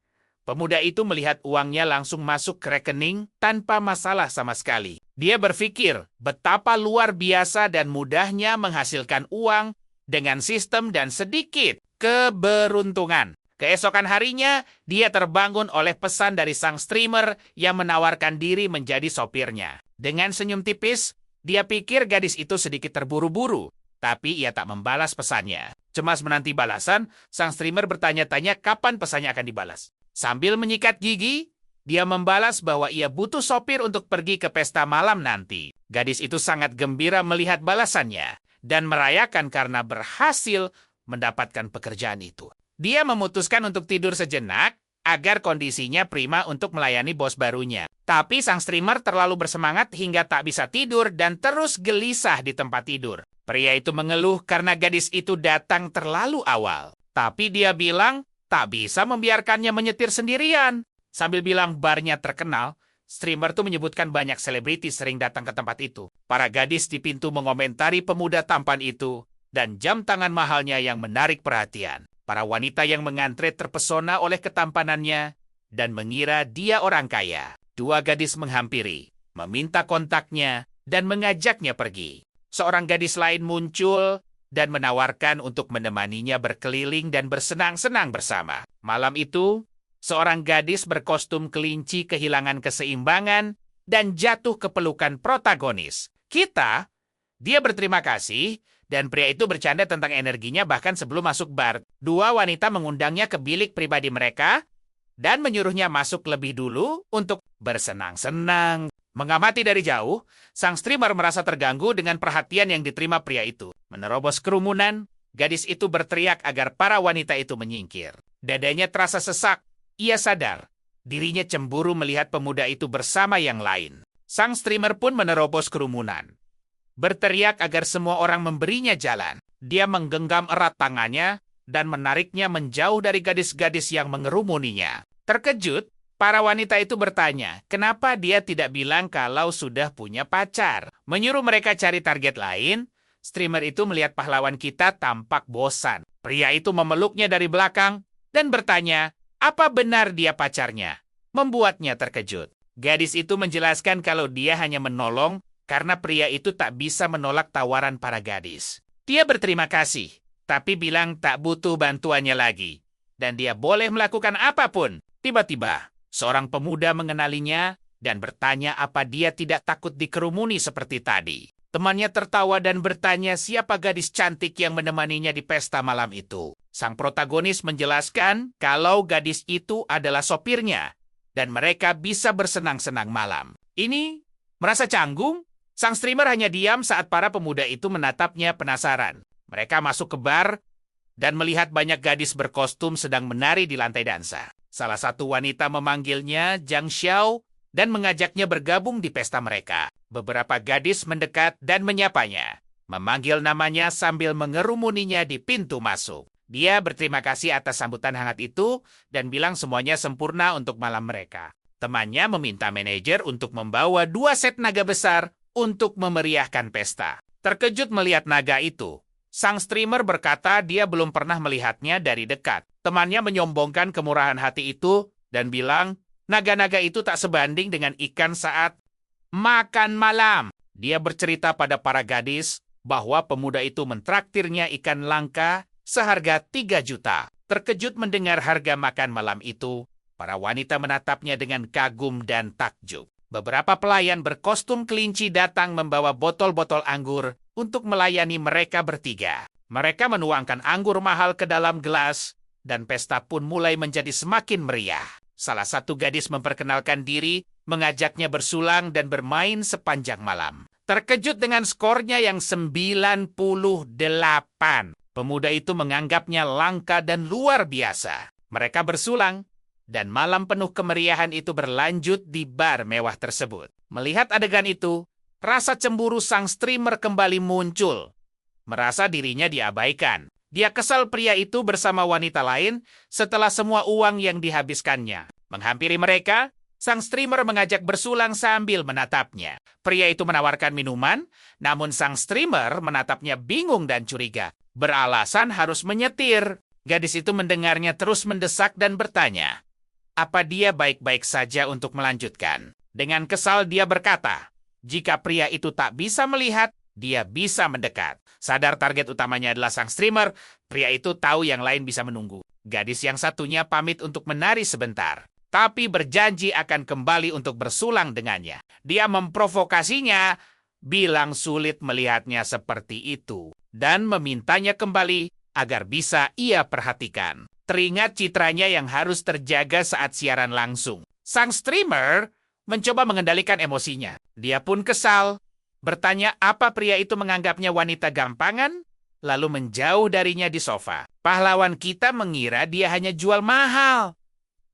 pemuda itu melihat uangnya langsung masuk ke rekening tanpa masalah sama sekali. Dia berpikir betapa luar biasa dan mudahnya menghasilkan uang dengan sistem dan sedikit keberuntungan. Keesokan harinya, dia terbangun oleh pesan dari sang streamer yang menawarkan diri menjadi sopirnya. Dengan senyum tipis, dia pikir gadis itu sedikit terburu-buru, tapi ia tak membalas pesannya. Cemas menanti balasan, sang streamer bertanya-tanya kapan pesannya akan dibalas. Sambil menyikat gigi, dia membalas bahwa ia butuh sopir untuk pergi ke pesta malam nanti. Gadis itu sangat gembira melihat balasannya dan merayakan karena berhasil mendapatkan pekerjaan itu. Dia memutuskan untuk tidur sejenak agar kondisinya prima untuk melayani bos barunya. Tapi sang streamer terlalu bersemangat hingga tak bisa tidur dan terus gelisah di tempat tidur. Pria itu mengeluh karena gadis itu datang terlalu awal. Tapi dia bilang tak bisa membiarkannya menyetir sendirian. Sambil bilang barnya terkenal, streamer tuh menyebutkan banyak selebriti sering datang ke tempat itu. Para gadis di pintu mengomentari pemuda tampan itu dan jam tangan mahalnya yang menarik perhatian. Para wanita yang mengantre terpesona oleh ketampanannya dan mengira dia orang kaya. 2 gadis menghampiri. meminta kontaknya, dan mengajaknya pergi. Seorang gadis lain muncul dan menawarkan untuk menemaninya berkeliling dan bersenang-senang bersama. Malam itu, seorang gadis berkostum kelinci kehilangan keseimbangan dan jatuh ke pelukan protagonis. Dia berterima kasih, dan pria itu bercanda tentang energinya bahkan sebelum masuk bar. Dua wanita mengundangnya ke bilik pribadi mereka dan menyuruhnya masuk lebih dulu untuk bersenang-senang. Mengamati dari jauh, sang streamer merasa terganggu dengan perhatian yang diterima pria itu. Menerobos kerumunan, gadis itu berteriak agar para wanita itu menyingkir. Dadanya terasa sesak. Ia sadar, dirinya cemburu melihat pemuda itu bersama yang lain. Sang streamer pun menerobos kerumunan, berteriak agar semua orang memberinya jalan. Dia menggenggam erat tangannya dan menariknya menjauh dari gadis-gadis yang mengerumuninya. Terkejut, para wanita itu bertanya, kenapa dia tidak bilang kalau sudah punya pacar? Menyuruh mereka cari target lain, streamer itu melihat pahlawan kita tampak bosan. Pria itu memeluknya dari belakang dan bertanya, apa benar dia pacarnya? Membuatnya terkejut. Gadis itu menjelaskan kalau dia hanya menolong karena pria itu tak bisa menolak tawaran para gadis. Dia berterima kasih, tapi bilang tak butuh bantuannya lagi. Dan dia boleh melakukan apapun. Tiba-tiba, seorang pemuda mengenalinya dan bertanya apa dia tidak takut dikerumuni seperti tadi. Temannya tertawa dan bertanya siapa gadis cantik yang menemaninya di pesta malam itu. Sang protagonis menjelaskan kalau gadis itu adalah sopirnya dan mereka bisa bersenang-senang malam. Ini merasa canggung, sang streamer hanya diam saat para pemuda itu menatapnya penasaran. Mereka masuk ke bar dan melihat banyak gadis berkostum sedang menari di lantai dansa. Salah satu wanita memanggilnya Zhang Xiao dan mengajaknya bergabung di pesta mereka. Beberapa gadis mendekat dan menyapanya, memanggil namanya sambil mengerumuninya di pintu masuk. Dia berterima kasih atas sambutan hangat itu dan bilang semuanya sempurna untuk malam mereka. Temannya meminta manajer untuk membawa 2 set naga besar untuk memeriahkan pesta. Terkejut melihat naga itu, sang streamer berkata dia belum pernah melihatnya dari dekat. Temannya menyombongkan kemurahan hati itu dan bilang, naga-naga itu tak sebanding dengan ikan saat makan malam. Dia bercerita pada para gadis bahwa pemuda itu mentraktirnya ikan langka seharga 3 juta. Terkejut mendengar harga makan malam itu, para wanita menatapnya dengan kagum dan takjub. Beberapa pelayan berkostum kelinci datang membawa botol-botol anggur untuk melayani mereka bertiga. Mereka menuangkan anggur mahal ke dalam gelas, dan pesta pun mulai menjadi semakin meriah. Salah satu gadis memperkenalkan diri, mengajaknya bersulang dan bermain sepanjang malam. Terkejut dengan skornya yang 98. Pemuda itu menganggapnya langka dan luar biasa. Mereka bersulang, dan malam penuh kemeriahan itu berlanjut di bar mewah tersebut. Melihat adegan itu, rasa cemburu sang streamer kembali muncul. Merasa dirinya diabaikan. Dia kesal pria itu bersama wanita lain setelah semua uang yang dihabiskannya. Menghampiri mereka, sang streamer mengajak bersulang sambil menatapnya. Pria itu menawarkan minuman, namun sang streamer menatapnya bingung dan curiga. Beralasan harus menyetir. Gadis itu mendengarnya terus mendesak dan bertanya, apa dia baik-baik saja untuk melanjutkan? Dengan kesal dia berkata, jika pria itu tak bisa melihat, dia bisa mendekat. Sadar target utamanya adalah sang streamer, pria itu tahu yang lain bisa menunggu. Gadis yang satunya pamit untuk menari sebentar, tapi berjanji akan kembali untuk bersulang dengannya. Dia memprovokasinya, bilang sulit melihatnya seperti itu, dan memintanya kembali agar bisa ia perhatikan. Teringat citranya yang harus terjaga saat siaran langsung. Sang streamer mencoba mengendalikan emosinya. Dia pun kesal, bertanya apa pria itu menganggapnya wanita gampangan, lalu menjauh darinya di sofa. Pahlawan kita mengira dia hanya jual mahal.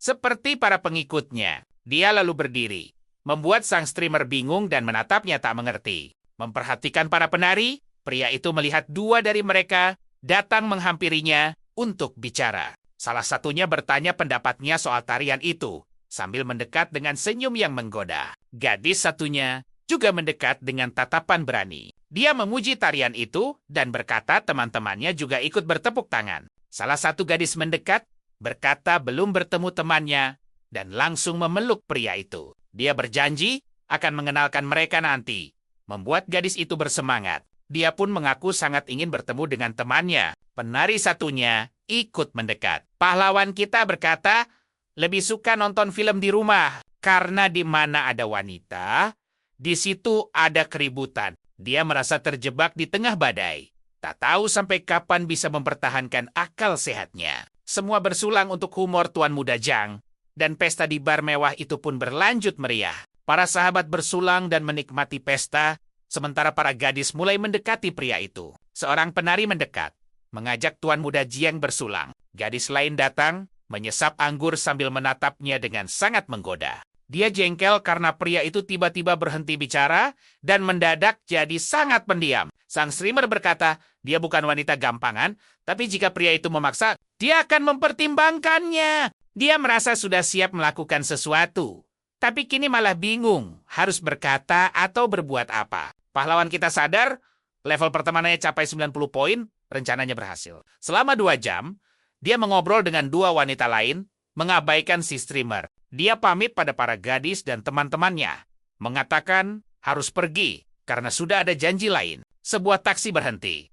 Seperti para pengikutnya, dia lalu berdiri, membuat sang streamer bingung dan menatapnya tak mengerti. Memperhatikan para penari, pria itu melihat 2 dari mereka datang menghampirinya untuk bicara. Salah satunya bertanya pendapatnya soal tarian itu, sambil mendekat dengan senyum yang menggoda. Gadis satunya juga mendekat dengan tatapan berani. Dia memuji tarian itu dan berkata teman-temannya juga ikut bertepuk tangan. Salah satu gadis mendekat, berkata belum bertemu temannya, dan langsung memeluk pria itu. Dia berjanji akan mengenalkan mereka nanti. Membuat gadis itu bersemangat. Dia pun mengaku sangat ingin bertemu dengan temannya. Penari satunya ikut mendekat. Pahlawan kita berkata, lebih suka nonton film di rumah. Karena di mana ada wanita, di situ ada keributan. Dia merasa terjebak di tengah badai. Tak tahu sampai kapan bisa mempertahankan akal sehatnya. Semua bersulang untuk humor Tuan Muda Zhang. Dan pesta di bar mewah itu pun berlanjut meriah. Para sahabat bersulang dan menikmati pesta, sementara para gadis mulai mendekati pria itu. Seorang penari mendekat, mengajak Tuan Muda Zhang bersulang. Gadis lain datang, menyesap anggur sambil menatapnya dengan sangat menggoda. Dia jengkel karena pria itu tiba-tiba berhenti bicara dan mendadak jadi sangat pendiam. Sang streamer berkata, dia bukan wanita gampangan, tapi jika pria itu memaksa, dia akan mempertimbangkannya. Dia merasa sudah siap melakukan sesuatu. Tapi kini malah bingung, harus berkata atau berbuat apa. Pahlawan kita sadar, level pertemanannya capai 90 poin, rencananya berhasil. Selama 2 jam, dia mengobrol dengan 2 wanita lain, mengabaikan si streamer. Dia pamit pada para gadis dan teman-temannya, mengatakan harus pergi karena sudah ada janji lain. Sebuah taksi berhenti,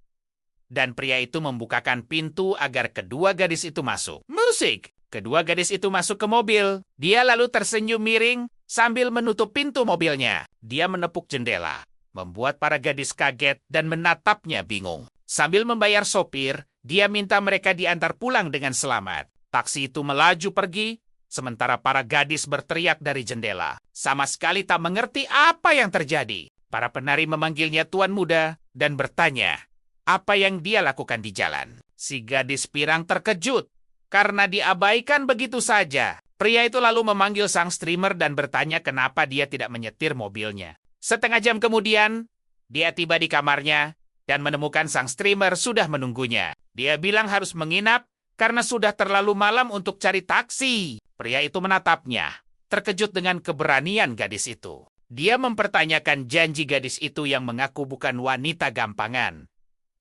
dan pria itu membukakan pintu agar kedua gadis itu masuk. Musik! Kedua gadis itu masuk ke mobil. Dia lalu tersenyum miring sambil menutup pintu mobilnya. Dia menepuk jendela, membuat para gadis kaget dan menatapnya bingung. Sambil membayar sopir, dia minta mereka diantar pulang dengan selamat. Taksi itu melaju pergi, sementara para gadis berteriak dari jendela. Sama sekali tak mengerti apa yang terjadi. Para penari memanggilnya Tuan Muda dan bertanya apa yang dia lakukan di jalan. Si gadis pirang terkejut karena diabaikan begitu saja. Pria itu lalu memanggil sang streamer dan bertanya kenapa dia tidak menyetir mobilnya. Setengah jam kemudian, dia tiba di kamarnya dan menemukan sang streamer sudah menunggunya. Dia bilang harus menginap karena sudah terlalu malam untuk cari taksi. Pria itu menatapnya, terkejut dengan keberanian gadis itu. Dia mempertanyakan janji gadis itu yang mengaku bukan wanita gampangan,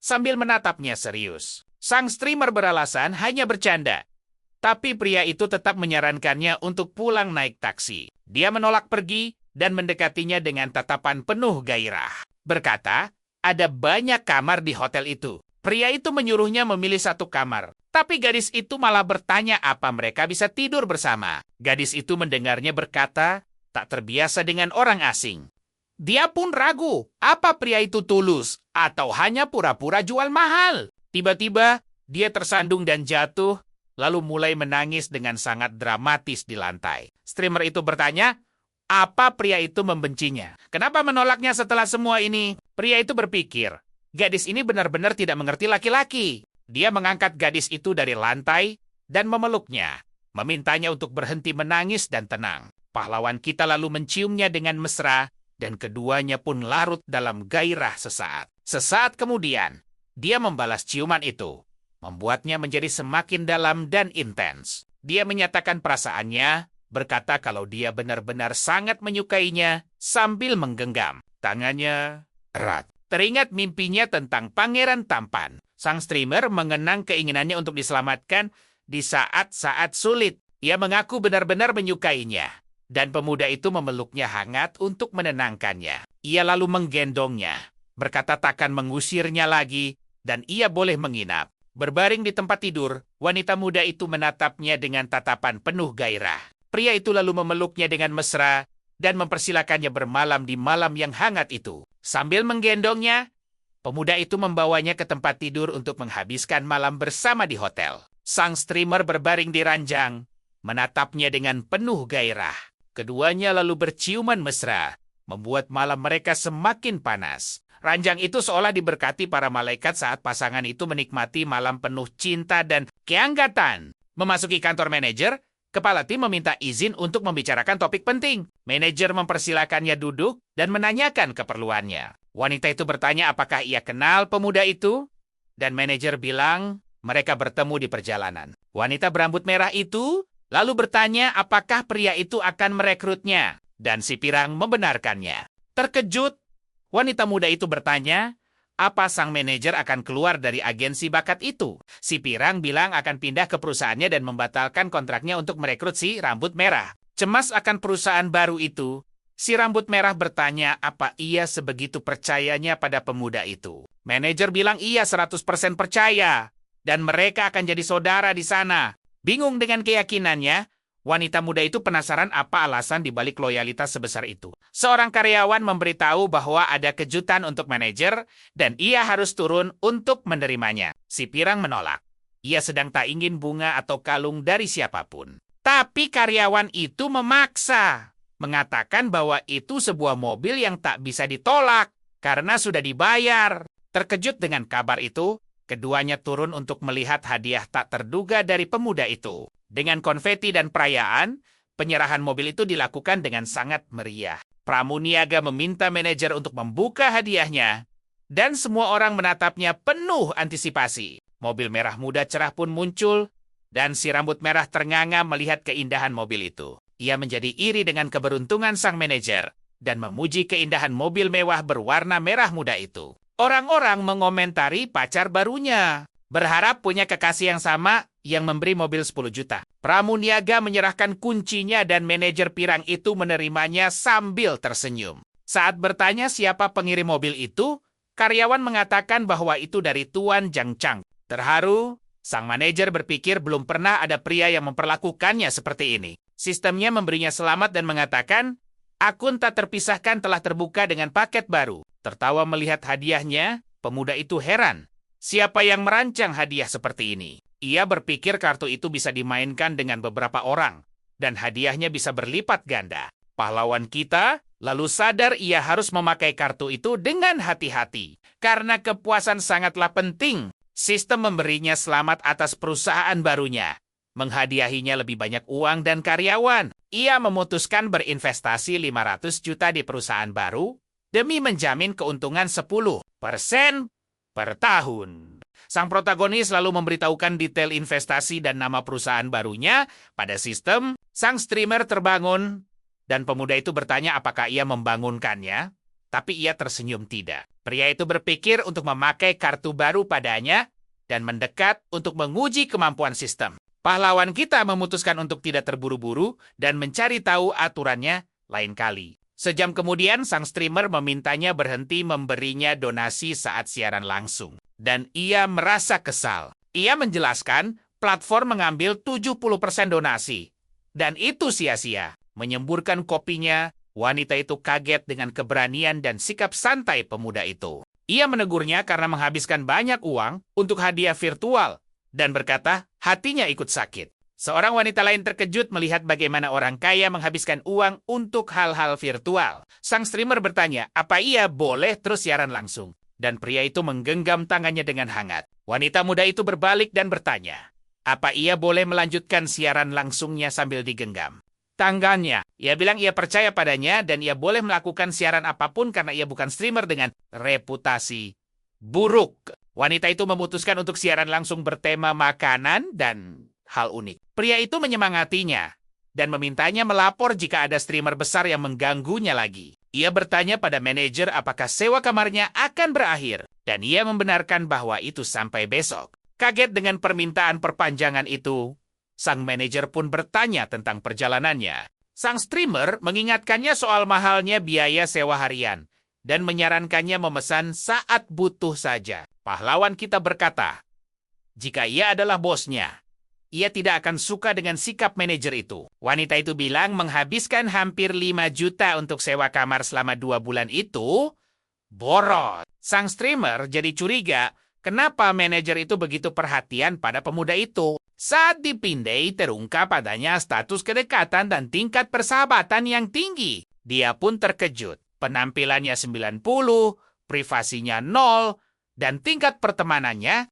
sambil menatapnya serius. Sang streamer beralasan hanya bercanda. Tapi pria itu tetap menyarankannya untuk pulang naik taksi. Dia menolak pergi dan mendekatinya dengan tatapan penuh gairah. Berkata, ada banyak kamar di hotel itu. Pria itu menyuruhnya memilih 1 kamar. Tapi gadis itu malah bertanya apa mereka bisa tidur bersama. Gadis itu mendengarnya berkata, tak terbiasa dengan orang asing. Dia pun ragu, apa pria itu tulus atau hanya pura-pura jual mahal. Tiba-tiba, dia tersandung dan jatuh, lalu mulai menangis dengan sangat dramatis di lantai. Streamer itu bertanya, apa pria itu membencinya? Kenapa menolaknya setelah semua ini? Pria itu berpikir, gadis ini benar-benar tidak mengerti laki-laki. Dia mengangkat gadis itu dari lantai dan memeluknya, memintanya untuk berhenti menangis dan tenang. Pahlawan kita lalu menciumnya dengan mesra, dan keduanya pun larut dalam gairah sesaat. Sesaat kemudian, dia membalas ciuman itu, membuatnya menjadi semakin dalam dan intens. Dia menyatakan perasaannya, berkata kalau dia benar-benar sangat menyukainya sambil menggenggam tangannya erat. Teringat mimpinya tentang pangeran tampan. Sang streamer mengenang keinginannya untuk diselamatkan di saat-saat sulit. Ia mengaku benar-benar menyukainya, dan pemuda itu memeluknya hangat untuk menenangkannya. Ia lalu menggendongnya, berkata takkan mengusirnya lagi, dan ia boleh menginap. Berbaring di tempat tidur, wanita muda itu menatapnya dengan tatapan penuh gairah. Pria itu lalu memeluknya dengan mesra dan mempersilakannya bermalam di malam yang hangat itu. Sambil menggendongnya, pemuda itu membawanya ke tempat tidur untuk menghabiskan malam bersama di hotel. Sang streamer berbaring di ranjang, menatapnya dengan penuh gairah. Keduanya lalu berciuman mesra, membuat malam mereka semakin panas. Ranjang itu seolah diberkati para malaikat saat pasangan itu menikmati malam penuh cinta dan keanggatan. Memasuki kantor manajer, kepala tim meminta izin untuk membicarakan topik penting. Manajer mempersilakannya duduk dan menanyakan keperluannya. Wanita itu bertanya apakah ia kenal pemuda itu, dan manajer bilang mereka bertemu di perjalanan. Wanita berambut merah itu lalu bertanya apakah pria itu akan merekrutnya, dan si pirang membenarkannya. Terkejut, wanita muda itu bertanya, apa sang manajer akan keluar dari agensi bakat itu? Si pirang bilang akan pindah ke perusahaannya dan membatalkan kontraknya untuk merekrut si rambut merah. Cemas akan perusahaan baru itu, Si rambut merah bertanya apa ia sebegitu percayanya pada pemuda itu. Manajer bilang iya 100% percaya. Dan mereka akan jadi saudara di sana. Bingung dengan keyakinannya, wanita muda itu penasaran apa alasan dibalik loyalitas sebesar itu. Seorang karyawan memberitahu bahwa ada kejutan untuk manajer dan ia harus turun untuk menerimanya. Si pirang menolak. Ia sedang tak ingin bunga atau kalung dari siapapun. Tapi karyawan itu memaksa. Mengatakan bahwa itu sebuah mobil yang tak bisa ditolak karena sudah dibayar. Terkejut dengan kabar itu, keduanya turun untuk melihat hadiah tak terduga dari pemuda itu. Dengan konfeti dan perayaan, penyerahan mobil itu dilakukan dengan sangat meriah. Pramuniaga meminta manajer untuk membuka hadiahnya, dan semua orang menatapnya penuh antisipasi. Mobil merah muda cerah pun muncul, dan si rambut merah ternganga melihat keindahan mobil itu. Ia menjadi iri dengan keberuntungan sang manajer dan memuji keindahan mobil mewah berwarna merah muda itu. Orang-orang mengomentari pacar barunya, berharap punya kekasih yang sama yang memberi mobil 10 juta. Pramuniaga menyerahkan kuncinya dan manajer pirang itu menerimanya sambil tersenyum. Saat bertanya siapa pengirim mobil itu, karyawan mengatakan bahwa itu dari Tuan Jang Chang. Terharu, sang manajer berpikir belum pernah ada pria yang memperlakukannya seperti ini. Sistemnya memberinya selamat dan mengatakan, akun tak terpisahkan telah terbuka dengan paket baru. Tertawa melihat hadiahnya, pemuda itu heran. Siapa yang merancang hadiah seperti ini? Ia berpikir kartu itu bisa dimainkan dengan beberapa orang, dan hadiahnya bisa berlipat ganda. Pahlawan kita lalu sadar ia harus memakai kartu itu dengan hati-hati. Karena kepuasan sangatlah penting, sistem memberinya selamat atas perusahaan barunya. Menghadiahinya lebih banyak uang dan karyawan. Ia memutuskan berinvestasi 500 juta di perusahaan baru demi menjamin keuntungan 10% per tahun. Sang protagonis lalu memberitahukan detail investasi dan nama perusahaan barunya pada sistem. Sang streamer terbangun dan pemuda itu bertanya apakah ia membangunkannya, tapi ia tersenyum tidak. Pria itu berpikir untuk memakai kartu baru padanya dan mendekat untuk menguji kemampuan sistem. Pahlawan kita memutuskan untuk tidak terburu-buru dan mencari tahu aturannya lain kali. Sejam kemudian, sang streamer memintanya berhenti memberinya donasi saat siaran langsung. Dan ia merasa kesal. Ia menjelaskan platform mengambil 70% donasi. Dan itu sia-sia. Menyemburkan kopinya, wanita itu kaget dengan keberanian dan sikap santai pemuda itu. Ia menegurnya karena menghabiskan banyak uang untuk hadiah virtual. Dan berkata, hatinya ikut sakit. Seorang wanita lain terkejut melihat bagaimana orang kaya menghabiskan uang untuk hal-hal virtual. Sang streamer bertanya, apa ia boleh terus siaran langsung? Dan pria itu menggenggam tangannya dengan hangat. Wanita muda itu berbalik dan bertanya, apa ia boleh melanjutkan siaran langsungnya sambil digenggam? Tangannya, ia bilang ia percaya padanya dan ia boleh melakukan siaran apapun karena ia bukan streamer dengan reputasi buruk. Wanita itu memutuskan untuk siaran langsung bertema makanan dan hal unik. Pria itu menyemangatinya dan memintanya melapor jika ada streamer besar yang mengganggunya lagi. Ia bertanya pada manajer apakah sewa kamarnya akan berakhir, dan ia membenarkan bahwa itu sampai besok. Kaget dengan permintaan perpanjangan itu, sang manajer pun bertanya tentang perjalanannya. Sang streamer mengingatkannya soal mahalnya biaya sewa harian dan menyarankannya memesan saat butuh saja. Pahlawan kita berkata, jika ia adalah bosnya, ia tidak akan suka dengan sikap manajer itu. Wanita itu bilang menghabiskan hampir 5 juta untuk sewa kamar selama 2 bulan itu boros. Sang streamer jadi curiga kenapa manajer itu begitu perhatian pada pemuda itu. Saat dipindai terungkap padanya status kedekatan dan tingkat persahabatan yang tinggi. Dia pun terkejut. Penampilannya 90, privasinya 0, dan tingkat pertemanannya